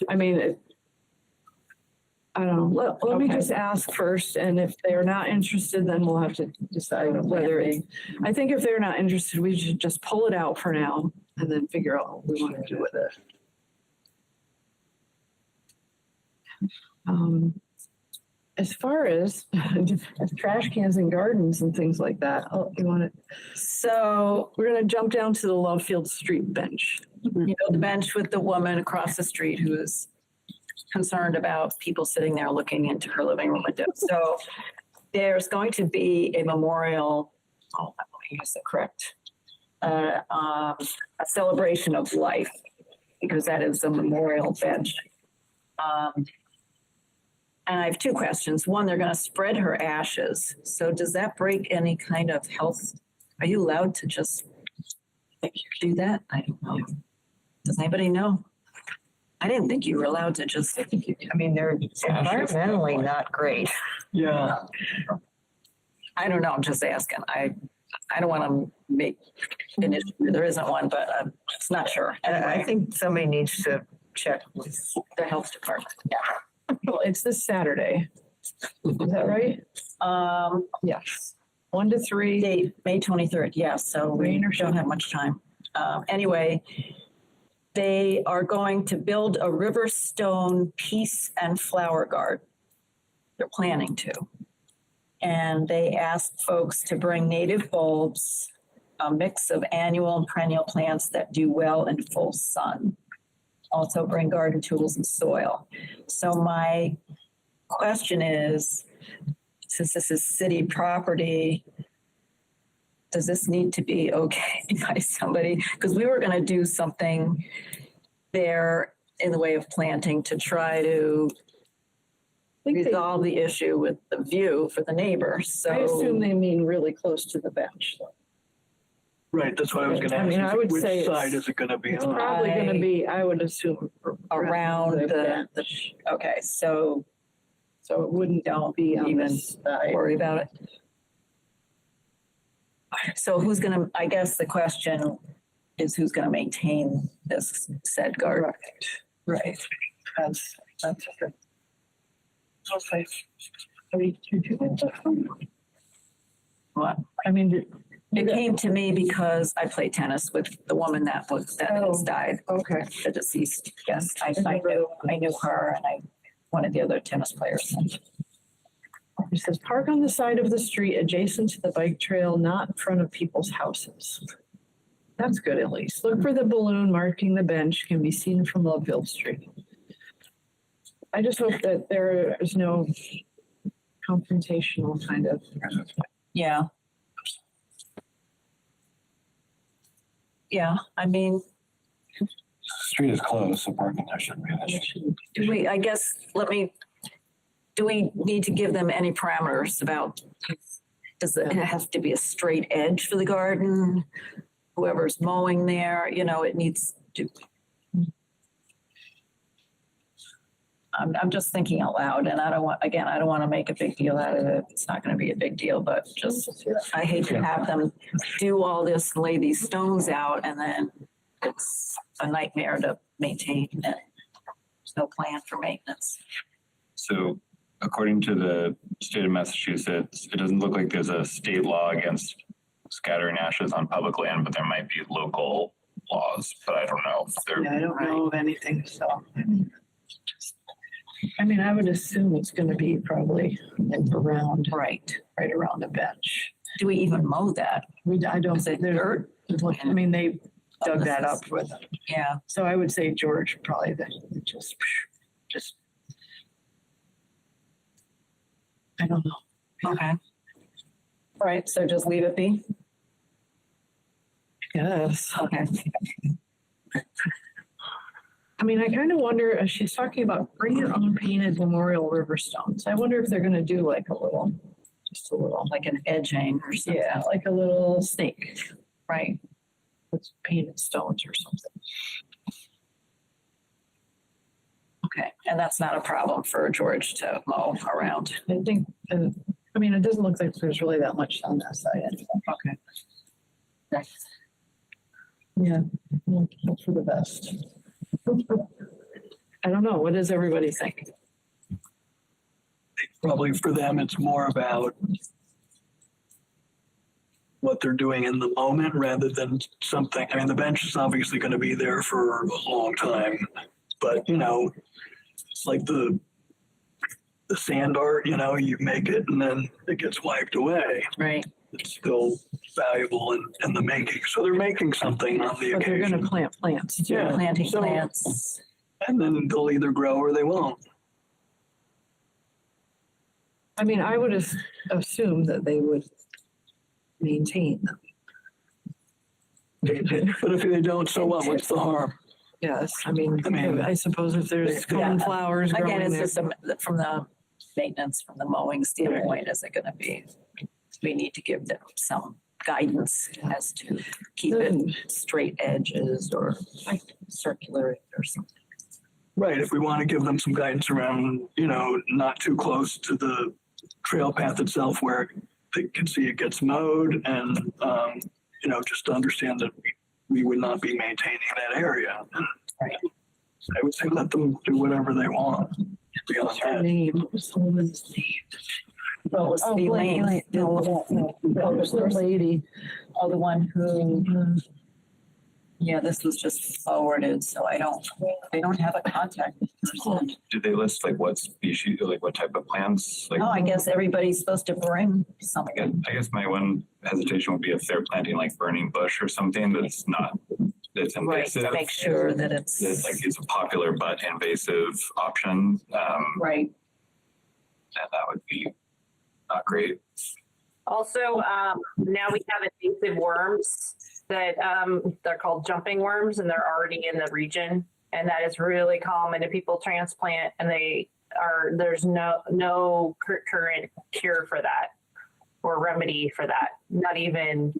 I mean, I don't know. Let me just ask first, and if they're not interested, then we'll have to decide whether it's, I think if they're not interested, we should just pull it out for now and then figure out what we want to do with it. As far as trash cans and gardens and things like that, you want to, so we're going to jump down to the Lovefield Street bench. You know, the bench with the woman across the street who is concerned about people sitting there looking into her living room window. So there's going to be a memorial, let me use the correct, a celebration of life, because that is a memorial bench. And I have two questions. One, they're going to spread her ashes. So does that break any kind of health? Are you allowed to just do that? I don't know. Does anybody know? I didn't think you were allowed to just. I mean, they're environmentally not great. Yeah. I don't know. I'm just asking. I don't want to make an issue. There isn't one, but I'm just not sure. And I think somebody needs to check with The health department. Yeah. Well, it's this Saturday. Is that right? Yes. 1 to 3. Date, May 23rd. Yes. So we don't have much time. Anyway, they are going to build a Riverstone peace and flower garden. They're planning to. And they asked folks to bring native bulbs, a mix of annual and perennial plants that do well in full sun. Also bring garden tools and soil. So my question is, since this is city property, does this need to be okay by somebody? Because we were going to do something there in the way of planting to try to resolve the issue with the view for the neighbors. So I assume they mean really close to the bench. Right, that's what I was gonna I mean, ask. I would Which say side it's- is it gonna be It's on? probably going to be, I would assume, around the okay, so so it wouldn't be on even this side. worry about it. So who's gonna, I guess the question is who's gonna maintain this said garden? Right. That's good. Okay. I mean, did you get that from? What? I mean, It came to me because I played tennis with the woman that has died, okay. the deceased. Yes, I knew her and one of the other tennis players. It says park on the side of the street adjacent to the bike trail, not in front of people's houses. That's good, at least. Look for the balloon marking the bench, can be seen from Lovefield Street. I just hope that there is no confrontational kind of. Yeah. Yeah, I mean, The street is closed, so parking there shouldn't be an issue. do we need to give them any parameters about, does it have to be a straight edge for the garden? Whoever's mowing there, it needs to. I'm just thinking out loud, and I don't want to make a big deal out of it. It's not going to be a big deal, but just, I hate to have them do all this, lay these stones out, and then it's a nightmare to maintain. And there's no plan for maintenance. So according to the state of Massachusetts, it doesn't look like there's a state law against scattering ashes on public land, but there might be local laws, but I don't know if they're. Yeah, I don't know of anything, so. I mean, I would assume it's gonna be probably like around, Right. right around the bench. Do we even mow that? I don't Is it think dirt? I mean, they dug that up with, Yeah. so I would say George probably just, I don't know. Okay. All right, so just leave it be? Yes. Okay. I mean, I kind of wonder, she's talking about bring your own painted memorial river stones. I wonder if they're gonna do like a little, just a little, Like an edging or something. yeah, like a little snake Right. with painted stones or something. Okay. And that's not a problem for George to mow around. I think, I mean, it doesn't look like there's really that much on that side. Okay. Next. Yeah, hope for the best. I don't know. What does everybody think? Probably for them, it's more about what they're doing in the moment rather than something. I mean, the bench is obviously going to be there for a long time, but you know, it's like the sand art, you know, you make it and then it gets wiped away. Right. It's still valuable in the making. So they're making something on the But they're occasion. gonna plant plants too. Yeah. Planting So- plants. And then they'll either grow or they won't. I mean, I would assume that they would maintain them. But if they don't, so what? What's the harm? Yes, I mean, I suppose if there's Yeah. common flowers Again, growing it's there. just from the maintenance, from the mowing standpoint, is it gonna be? We need to give them some guidance as to keep it straight edges or like circular or something. Right, if we want to give them some guidance around, you know, not too close to the trail path itself where they can see it gets mowed and, you know, just to understand that we would not be maintaining that area. And Right. I would say let them do whatever they want beyond What's her that. name? What was the woman's name? Well, it was the lane. No, that was the lady. Oh, the one who, yeah, this was just forwarded, so they don't have a contact person. Did they list like what species, like what type of plants? Like, Oh, I guess everybody's supposed to bring something. I guess my one hesitation would be if they're planting like burning bush or something that's not, that's Right, invasive. to make sure that It's it's, like it's a popular but invasive option. right. And that would be not great. Also, now we have invasive worms that they're called jumping worms, and they're already in the region, and that is really common. And people transplant, and there's no current cure for that or remedy for that. Not even,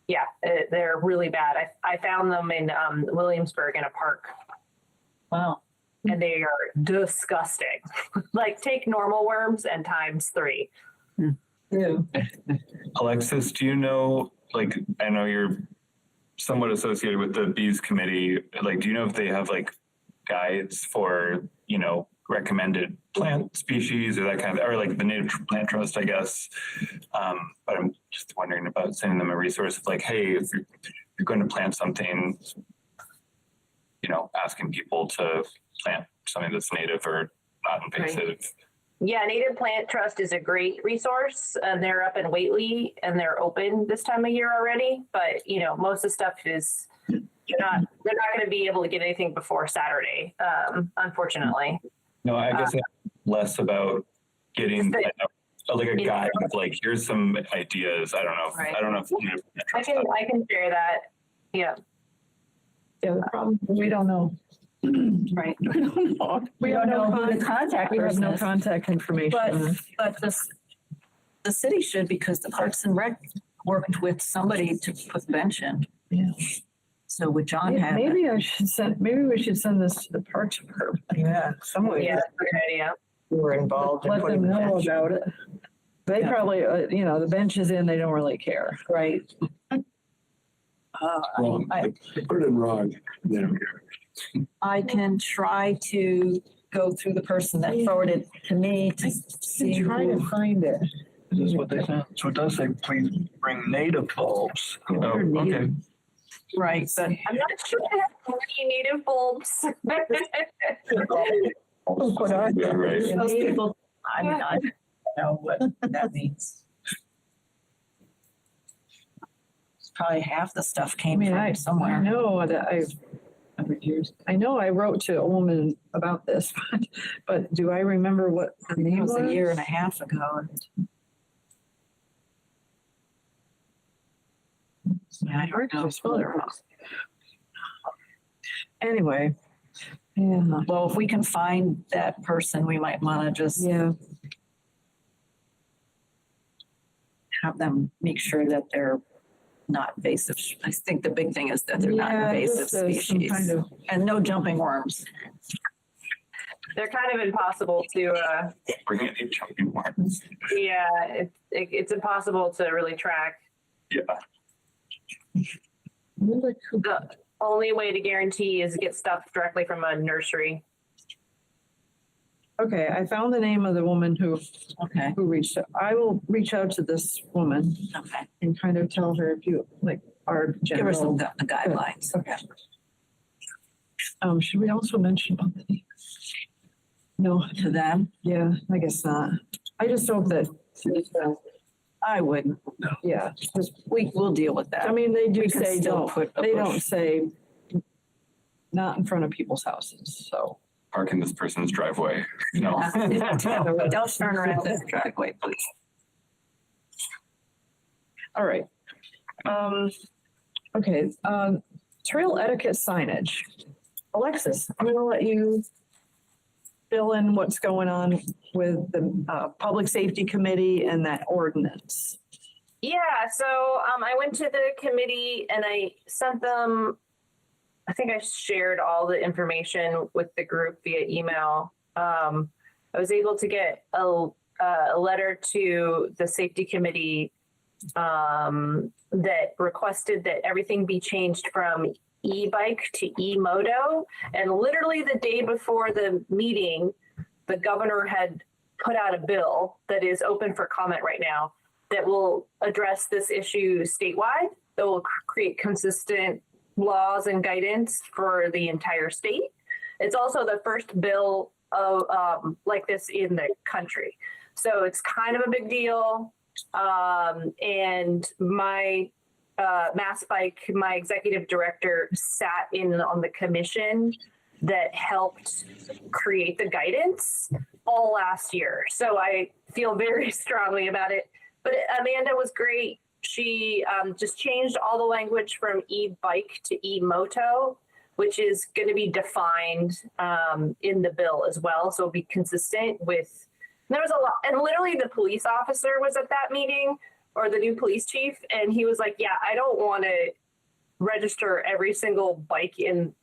yeah, they're really bad. I found them in Williamsburg in a park. Wow. And they are disgusting. Like take normal worms and times 3. Yeah. Alexis, do you know, like, I know you're somewhat associated with the bees committee. Like, do you know if they have like guides for, you know, recommended plant species or that kind of, or like the Native Plant Trust, I guess. But I'm just wondering about sending them a resource of like, hey, if you're going to plant something, you know, asking people to plant something that's native or not invasive. Right. Yeah, Native Plant Trust is a great resource. They're up in Whately and they're open this time of year already. But you know, most of the stuff is they're not going to be able to get anything before Saturday, unfortunately. No, I guess less about getting like a guide of like, here's some ideas. I don't know. Right. I don't know if I can share that. Yeah. Yeah, the problem, we don't know. Right. We don't know. We don't know who the contact We have person no is. contact information. But the city should, because the Parks and Rec worked with somebody to put the bench in. Yeah. So would John have it? Maybe we should send this to the Parks Department. Yeah, someone Yeah, good idea. who were involved in Let putting them the know bench. about it. They probably, the bench is in, they don't really care. Right. Wrong. They put it in wrong. They don't care. I can try to go through the person that forwarded to me to see Try to who. find it. This is what they said. So it does say, please bring native bulbs. Oh, okay. Right, but I'm not sure I have any native bulbs. Yeah, right. those people, I mean, I don't know what that means. Probably half the stuff I came mean, I from somewhere. know that I know I wrote to a woman about this, but do I remember what her It name was was? a year and a half ago. Yeah, I don't know. I spelled it wrong. Anyway, yeah, Well, if we can find that person, we might want to just yeah, have them make sure that they're not invasive. I think the big thing is that they're not Yeah, invasive just, some species kind of- and no jumping worms. They're kind of impossible to, Bring any jumping worms. yeah, it's impossible to really track. Yeah. The only way to guarantee is get stuff directly from a nursery. okay, I found the name of the woman who Okay, reached out. I will reach out to this woman okay. and kind of tell her if you, like, our Give her some general. the guidelines. Okay. Should we also mention about the name? No, To them, yeah, I guess not. I just hope that, I wouldn't. yeah, just, We'll deal with that. I mean, they do We can say still don't, put a they bush. don't say not in front of people's houses, so. Park in this person's driveway. No. Don't turn around the driveway, please. All right. Okay, trail etiquette signage. Alexis, I'm gonna let you fill in what's going on with the Public Safety Committee and that ordinance. Yeah, so I went to the committee and I sent them, I think I shared all the information with the group via email. I was able to get a letter to the safety committee that requested that everything be changed from e-bike to e-moto. And literally the day before the meeting, the governor had put out a bill that is open for comment right now that will address this issue statewide, that will create consistent laws and guidance for the entire state. It's also the first bill of like this in the country. So it's kind of a big deal. And my Mass Bike, my executive director, sat in on the commission that helped create the guidance all last year. So I feel very strongly about it. But Amanda was great. She just changed all the language from e-bike to e-moto, which is going to be defined in the bill as well. So it'll be consistent with, there was a lot, and literally the police officer was at that meeting, or the new police chief, and he was like, yeah, I don't want to register every single bike in,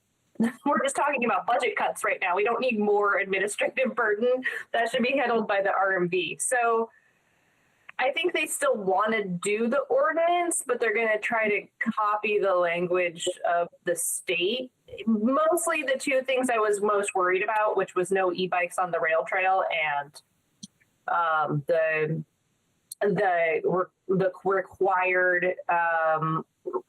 we're just talking about budget cuts right now. We don't need more administrative burden. That should be handled by the RMV. So I think they still want to do the ordinance, but they're going to try to copy the language of the state. Mostly the two things I was most worried about, which was no e-bikes on the rail trail and the required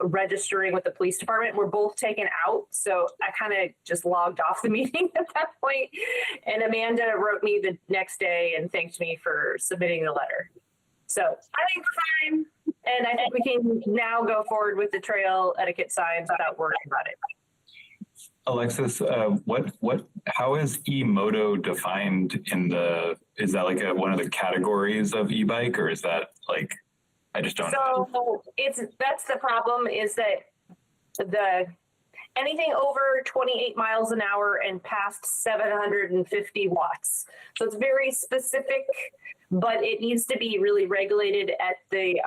registering with the police department were both taken out. So I kind of just logged off the meeting at that point. And Amanda wrote me the next day and thanked me for submitting the letter. So I think we're fine. And I think we can now go forward with the trail etiquette signs without worrying about it. Alexis, how is e-moto defined in is that like one of the categories of e-bike, or is that like, I just don't know. So that's the problem, is that anything over 28 miles an hour and past 750 watts. So it's very specific, but it needs to be really regulated at the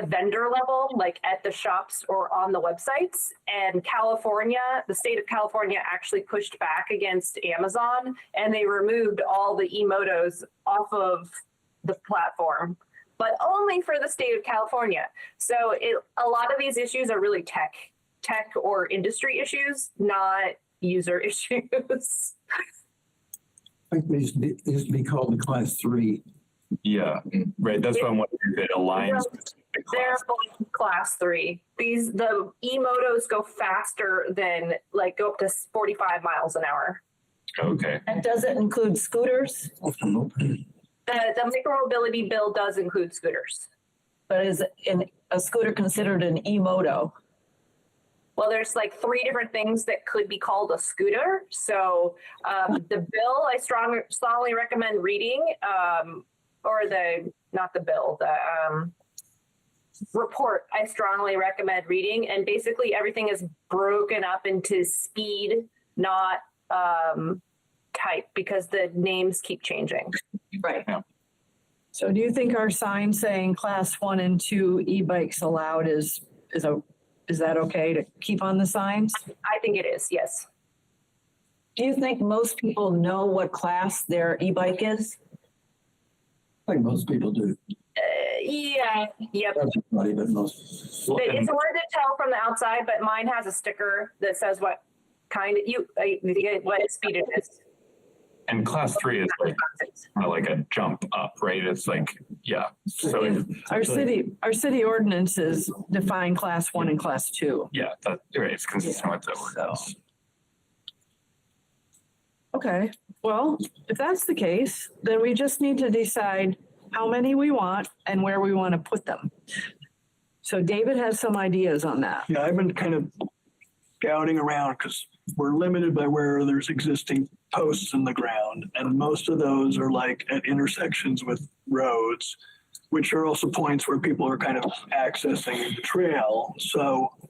vendor level, like at the shops or on the websites. And California, the state of California actually pushed back against Amazon, and they removed all the e-motos off of the platform, but only for the state of California. So a lot of these issues are really tech or industry issues, not user issues. I think it used to be called the class 3. Yeah, right. That's what I'm wondering if it aligns with the They're class. both class 3. The e-motos go faster than like go up to 45 miles an hour. Okay. And does it include scooters? The micromobility bill does include scooters. But is a scooter considered an e-moto? Well, there's like 3 different things that could be called a scooter. So the bill, I strongly recommend reading, or not the bill, the report, I strongly recommend reading. And basically everything is broken up into speed, not type, because the names keep changing. Right. Yeah. So do you think our sign saying class 1 and 2 e-bikes allowed is that okay to keep on the signs? I think it is, yes. Do you think most people know what class their e-bike is? I think most people do. Yeah, yep. Everybody, but most. It's hard to tell from the outside, but mine has a sticker that says what kind of what speed it is. And class 3 is like a jump up, right? It's like, yeah. So Our city ordinances define class 1 and class 2. yeah, that right. It's consistent with the ordinance. Okay, well, if that's the case, then we just need to decide how many we want and where we want to put them. So David has some ideas on that. Yeah, I've been kind of scouting around because we're limited by where there's existing posts in the ground. And most of those are like at intersections with roads, which are also points where people are kind of accessing the trail. So I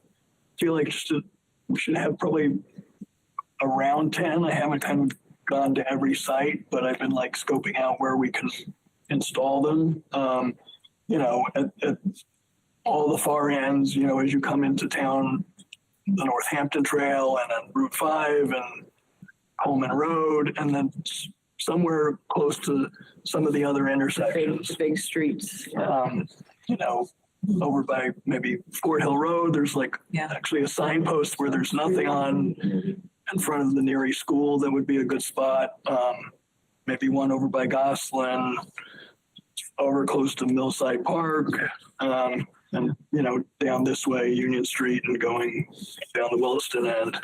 feel like we should have probably around 10. I haven't kind of gone to every site, but I've been like scoping out where we can install them. At all the far ends, as you come into town, the Northampton Trail and then Route 5 and Coleman Road, and then somewhere close to some of the other intersections. Big streets. Over by maybe Fort Hill Road, there's actually a signpost where there's nothing on in front of the Neary School that would be a good spot. Maybe one over by Gosselin, over close to Millside Park, and down this way, Union Street, and going down the Williston end.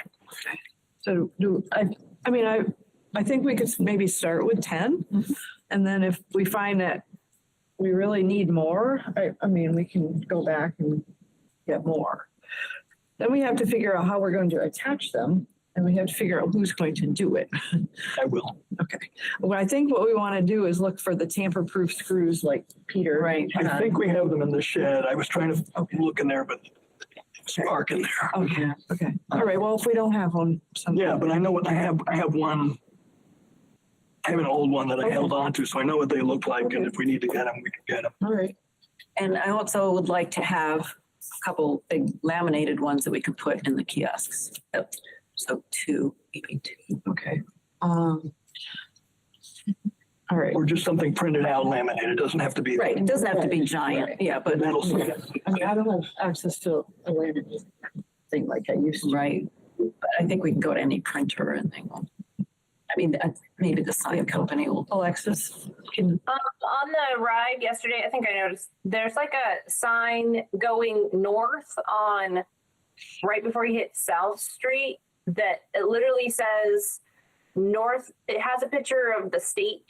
So I think we could maybe start with 10. And then if we find that we really need more, we can go back and get more. Then we have to figure out how we're going to attach them, and we have to figure out who's going to do it. I will. Okay. Well, I think what we want to do is look for the tamper-proof screws like Peter. Right. I think we have them in the shed. I was trying to look in there, but it's dark in there. Okay. Okay. All right. Well, if we don't have one. Yeah, but I know what I have one. I have an old one that I held on to, so I know what they look like, and if we need to get them, we can get them. All right. And I also would like to have a couple big laminated ones that we could put in the kiosks. So 2, maybe 2. Okay. All right. Or just something printed out, laminated. It doesn't have to be. Right, it doesn't have to be giant, yeah, but. That'll I don't have access to a laminated thing like I used to. Right, but I think we can go to any printer and they will. Maybe the sign company will. Alexis can. On the ride yesterday, I think I noticed there's like a sign going north on right before you hit South Street that it literally says north. It has a picture of the state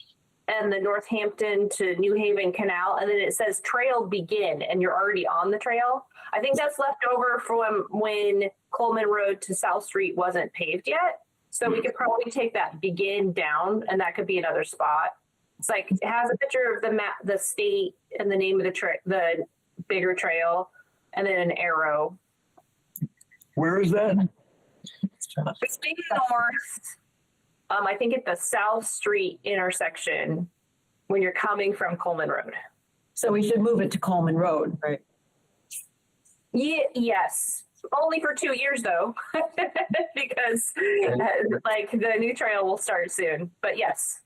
and the Northampton to New Haven Canal, and then it says trail begin, and you're already on the trail. I think that's left over from when Coleman Road to South Street wasn't paved yet. So we could probably take that begin down, and that could be another spot. It's like, it has a picture of the map, the state, and the name of the bigger trail, and then an arrow. Where is that? It's being north. I think at the South Street intersection when you're coming from Coleman Road. So we should move it to Coleman Road, right? Yeah, yes. Only for 2 years though, because the new trail will start soon, but yes.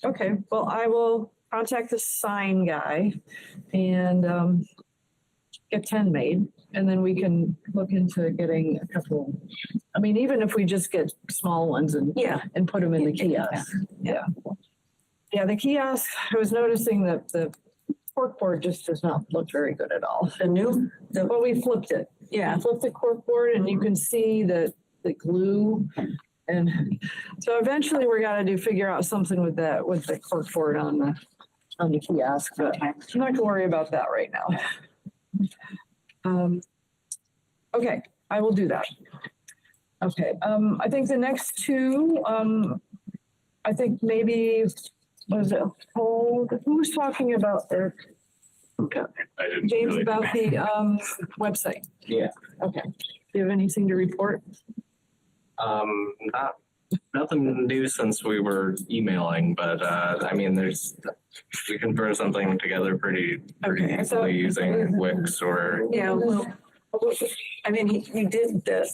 Okay, well, I will contact the sign guy and get 10 made, and then we can look into getting a couple. Even if we just get small ones and put them in the kiosk. Yeah. Yeah, the kiosk, I was noticing that the corkboard just does not look very good at all. The new, But we flipped it. yeah, Flip the corkboard and you can see the glue. And so eventually we're gonna figure out something with the corkboard on the kiosk, but I'm not gonna worry about that right now. Okay, I will do that. Okay, I think the next two, I think maybe, was it who was talking about their, I didn't James, really. about the website? Yeah. Okay, do you have anything to report? Nothing new since we were emailing, but I mean, we can throw something together pretty Okay, so- easily using Wix or. yeah, well, I mean, he did the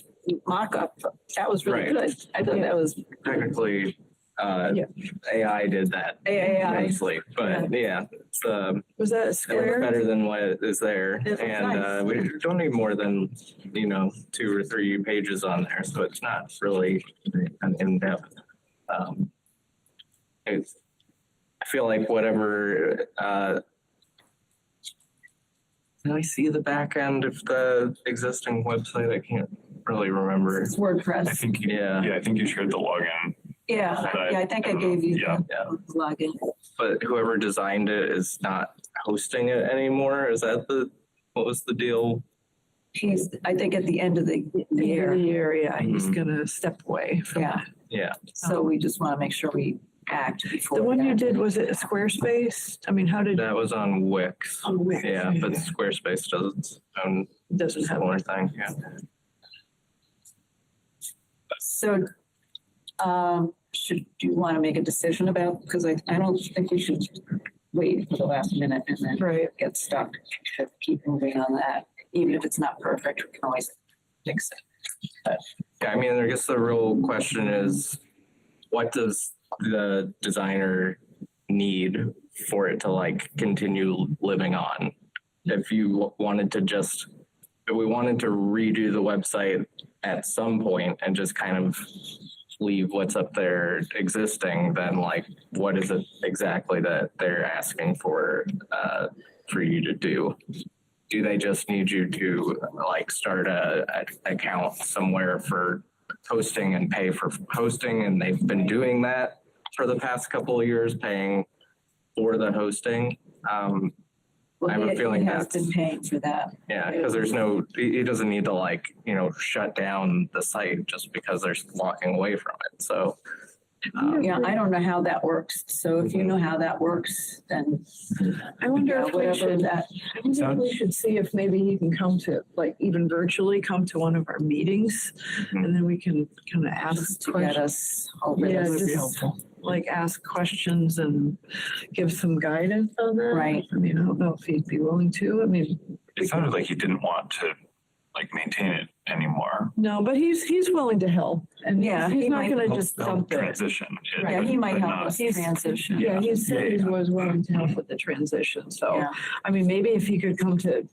mock-up. That was really Right. good. I thought that was Technically, Yeah. AI did that AI. nicely, but yeah, it's Was that a it looks square? better than what is there. It looks And nice. we don't need more than, 2 or 3 pages on there, so it's not really an in-depth. I feel like whatever, can I see the back end of the existing website? I can't really remember. It's I WordPress. think, Yeah. I think you shared the login. Yeah, I think I gave you Yeah. the login. But whoever designed it is not hosting it anymore. Is that what was the deal? He's, I think at the end of the year. Yeah, he's gonna step away from Yeah. that. Yeah. So we just want to make sure we act before. The one we you act. did, was it a Squarespace? I mean, how did? That was on Wix. On Wix, Yeah, but Squarespace does its own Doesn't have similar thing. Yeah. So, should you want to make a decision about, because I don't think we should wait for the last minute and then Right. get stuck. Should keep moving on that, even if it's not perfect, we can always fix it. Yeah, I mean, I guess the real question is, what does the designer need for it to continue living on? If you wanted to if we wanted to redo the website at some point and just kind of leave what's up there existing, then what is it exactly that they're asking for you to do? Do they just need you to start a account somewhere for hosting and pay for hosting? And they've been doing that for the past couple of years, paying for the hosting. I have a feeling He has that's- been paying for that. Yeah, because he doesn't need to shut down the site just because they're walking away from it. So. Yeah, I don't know how that works. So if you know how that works, then I wonder if we whatever should, that, I wonder if we should see if maybe he can come to, even virtually come to one of our meetings. And then we can kind of ask to get questions. us over Yeah, this. just ask questions and give some guidance on that. Right. I mean, I don't know if he'd be willing to. I mean, It sounded like he didn't want to maintain it anymore. no, but he's willing to help. And Yeah, he's he not might gonna just Help dump it. transition. Yeah, he might but help not- us transition. Yeah, he said he Yeah. was willing to help with the transition. So, Yeah. I mean, maybe if he could come to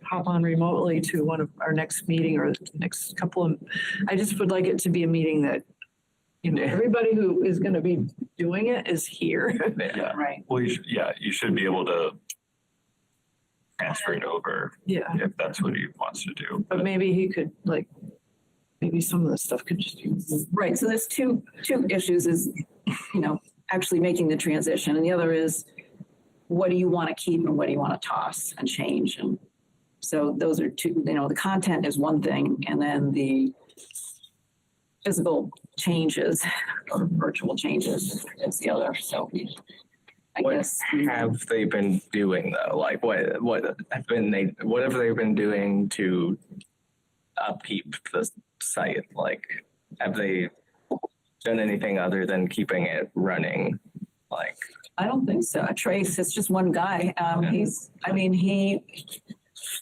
hop on remotely to one of our next meeting or the next couple of, I just would like it to be a meeting that, everybody who is going to be doing it is here. Yeah. Right. Well, you should be able to transfer it over Yeah, if that's what he wants to do. but maybe he could maybe some of the stuff could just be. Right. So there's two issues is, actually making the transition. And the other is, what do you want to keep and what do you want to toss and change? And so those are two, the content is one thing, and then the physical changes or virtual changes is the other. So I What guess. have they been doing though? What have they been doing to upkeep the site? Have they done anything other than keeping it running? I don't think so. Trace, it's just one guy.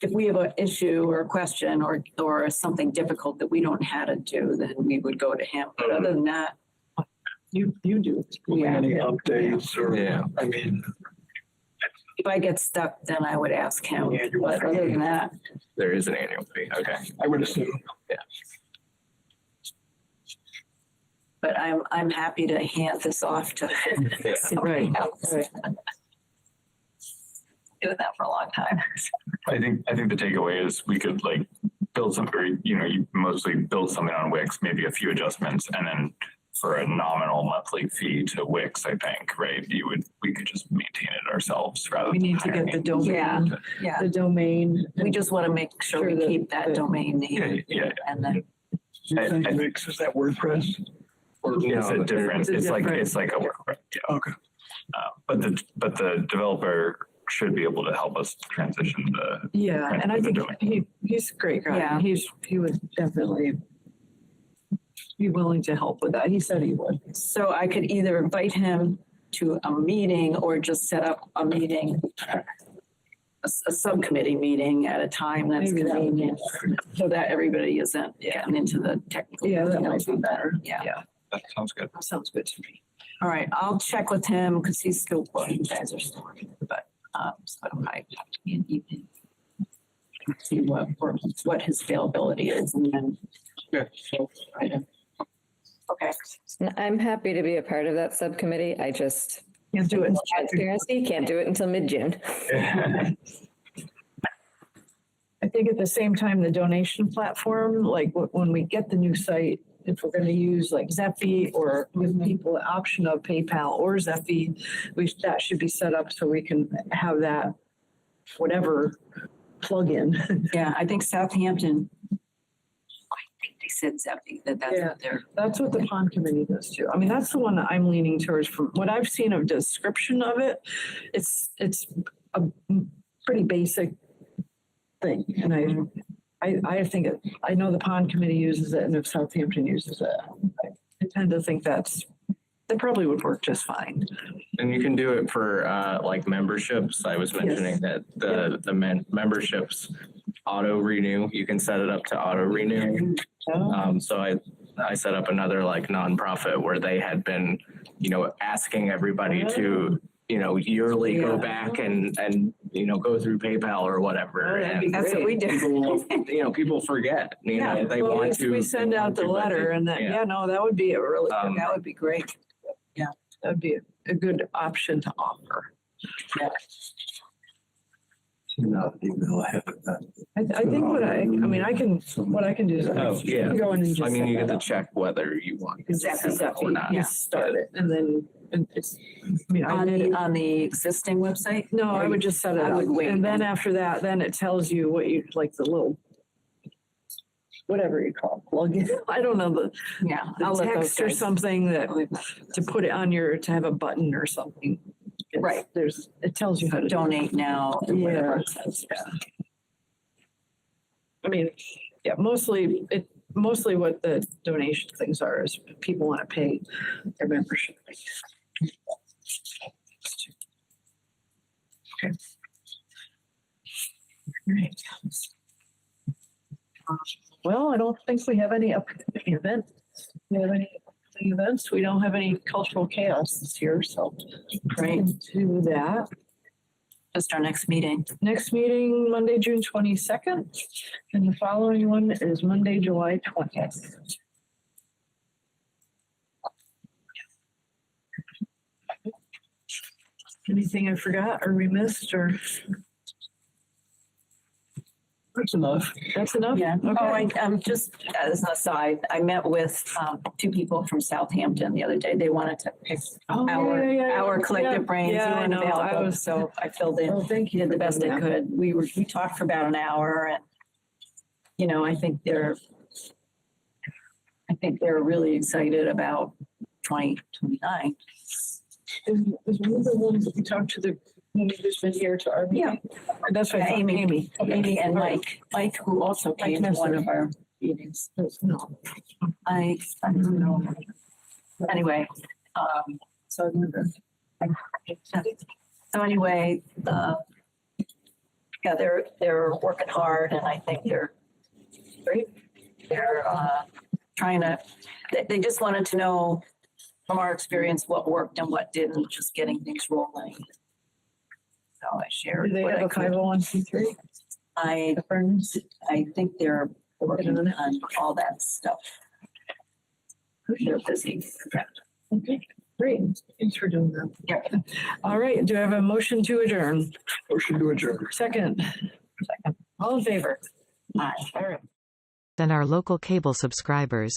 If we have an issue or a question or something difficult that we don't know how to do, then we would go to him. But other than that, You do. yeah. Any updates or, Yeah. I mean, If I get stuck, then I would ask him. Yeah, you're But other than that, There is an annual fee. Okay. I would assume. But I'm happy to hand this off to somebody else. Doing that for a long time. I think the takeaway is we could like build something, or, you know, you mostly build something on Wix, maybe a few adjustments, and then for a nominal monthly fee to Wix, I think, right? We could just maintain it ourselves rather We than need to get the domain. Yeah. The domain. We just want to make sure we Sure keep that domain name. Yeah. And then, I think Wix, is that WordPress? Or it's a different, It's a it's different- like a WordPress, yeah. Okay. But the developer should be able to help us transition the. Yeah, and I think he's a great guy. Yeah. He would definitely be willing to help with that. He said he would. so I could either invite him to a meeting or just set up a meeting, a subcommittee meeting at a time that's Maybe that would be convenient, so that everybody isn't getting into the technical. Yeah, that might details. be better. Yeah. That sounds good. That sounds good to me. All right, I'll check with him because he's still, well, you guys are still working, but, so I have to be an evening. See what his availability is and then. Yeah. Okay. I'm happy to be a part of that subcommittee. I just, Can't do it. transparency, can't do it until mid-June. I think at the same time, the donation platform, like when we get the new site, if we're going to use like Zephy or give people the option of PayPal or Zephy, that should be set up so we can have that whatever plug-in. Yeah, I think Southampton, I think they said Zephy, that's Yeah. what they're. That's what the pond committee does too. I mean, that's the one that I'm leaning towards. From what I've seen of description of it, it's a pretty basic thing. And I think I know the pond committee uses it, and if Southampton uses it, I tend to think that probably would work just fine. And you can do it for like memberships. I was mentioning that the memberships auto renew. You can set it up to auto renew. So I set up another like nonprofit where they had been, you know, asking everybody to, you know, yearly go back and go through PayPal or whatever. And That's what we do. people forget. You know, they Well, want if to. we send out the letter and that, no, that would be a really, that would be great. Yeah, that'd be a good option to offer. I think what I can do is Oh, yeah. go in and just. I mean, set you get that to up. check whether you want. Exactly, or not. just start it and then it's, I mean, I On did it. on the existing website? No, I would just set it I up. would wait. And then after that, then it tells you what you, like the little, whatever you call it, plug-in. I don't know, Yeah. I'll the let those text or guys- something that, to put it on to have a button or something. Right. It tells you how to. Donate now. or whatever it says. I mean, yeah, mostly what the donation things are is people want to pay their membership. Okay. Great. Well, I don't think we have any upcoming events. We have any events? We don't have any cultural chaos this year, so. Great. Do that. Just our next meeting. Next meeting, Monday, June 22nd, and the following one is Monday, July 20th. Anything I forgot or we missed or? That's enough. That's enough? Yeah. Okay. Oh, I'm just, as an aside, I met with two people from Southampton the other day. They wanted to pick Oh, our collective brains. Yeah, You I weren't know. I available, was, so I filled in. oh, thank you. Did the best I for could. We talked for about an hour and, you know, I think they're really excited about 2029. Is one of the ones that we talked to the woman who's been here to our meeting? That's right, Amy. Amy and Mike, who also came to one of our meetings. No. I don't know. Anyway, So anyway, yeah, they're working hard and I think they're great. They're trying to, they just wanted to know from our experience what worked and what didn't, just getting things rolling. So I shared. do they what have I a could. 501c3? I think they're working on all that stuff. They're busy. Okay, great. Thanks for doing that. Yep. All right, do I have a motion to adjourn? Motion to adjourn. Second. All in favor? Aye. All right. And our local cable subscribers.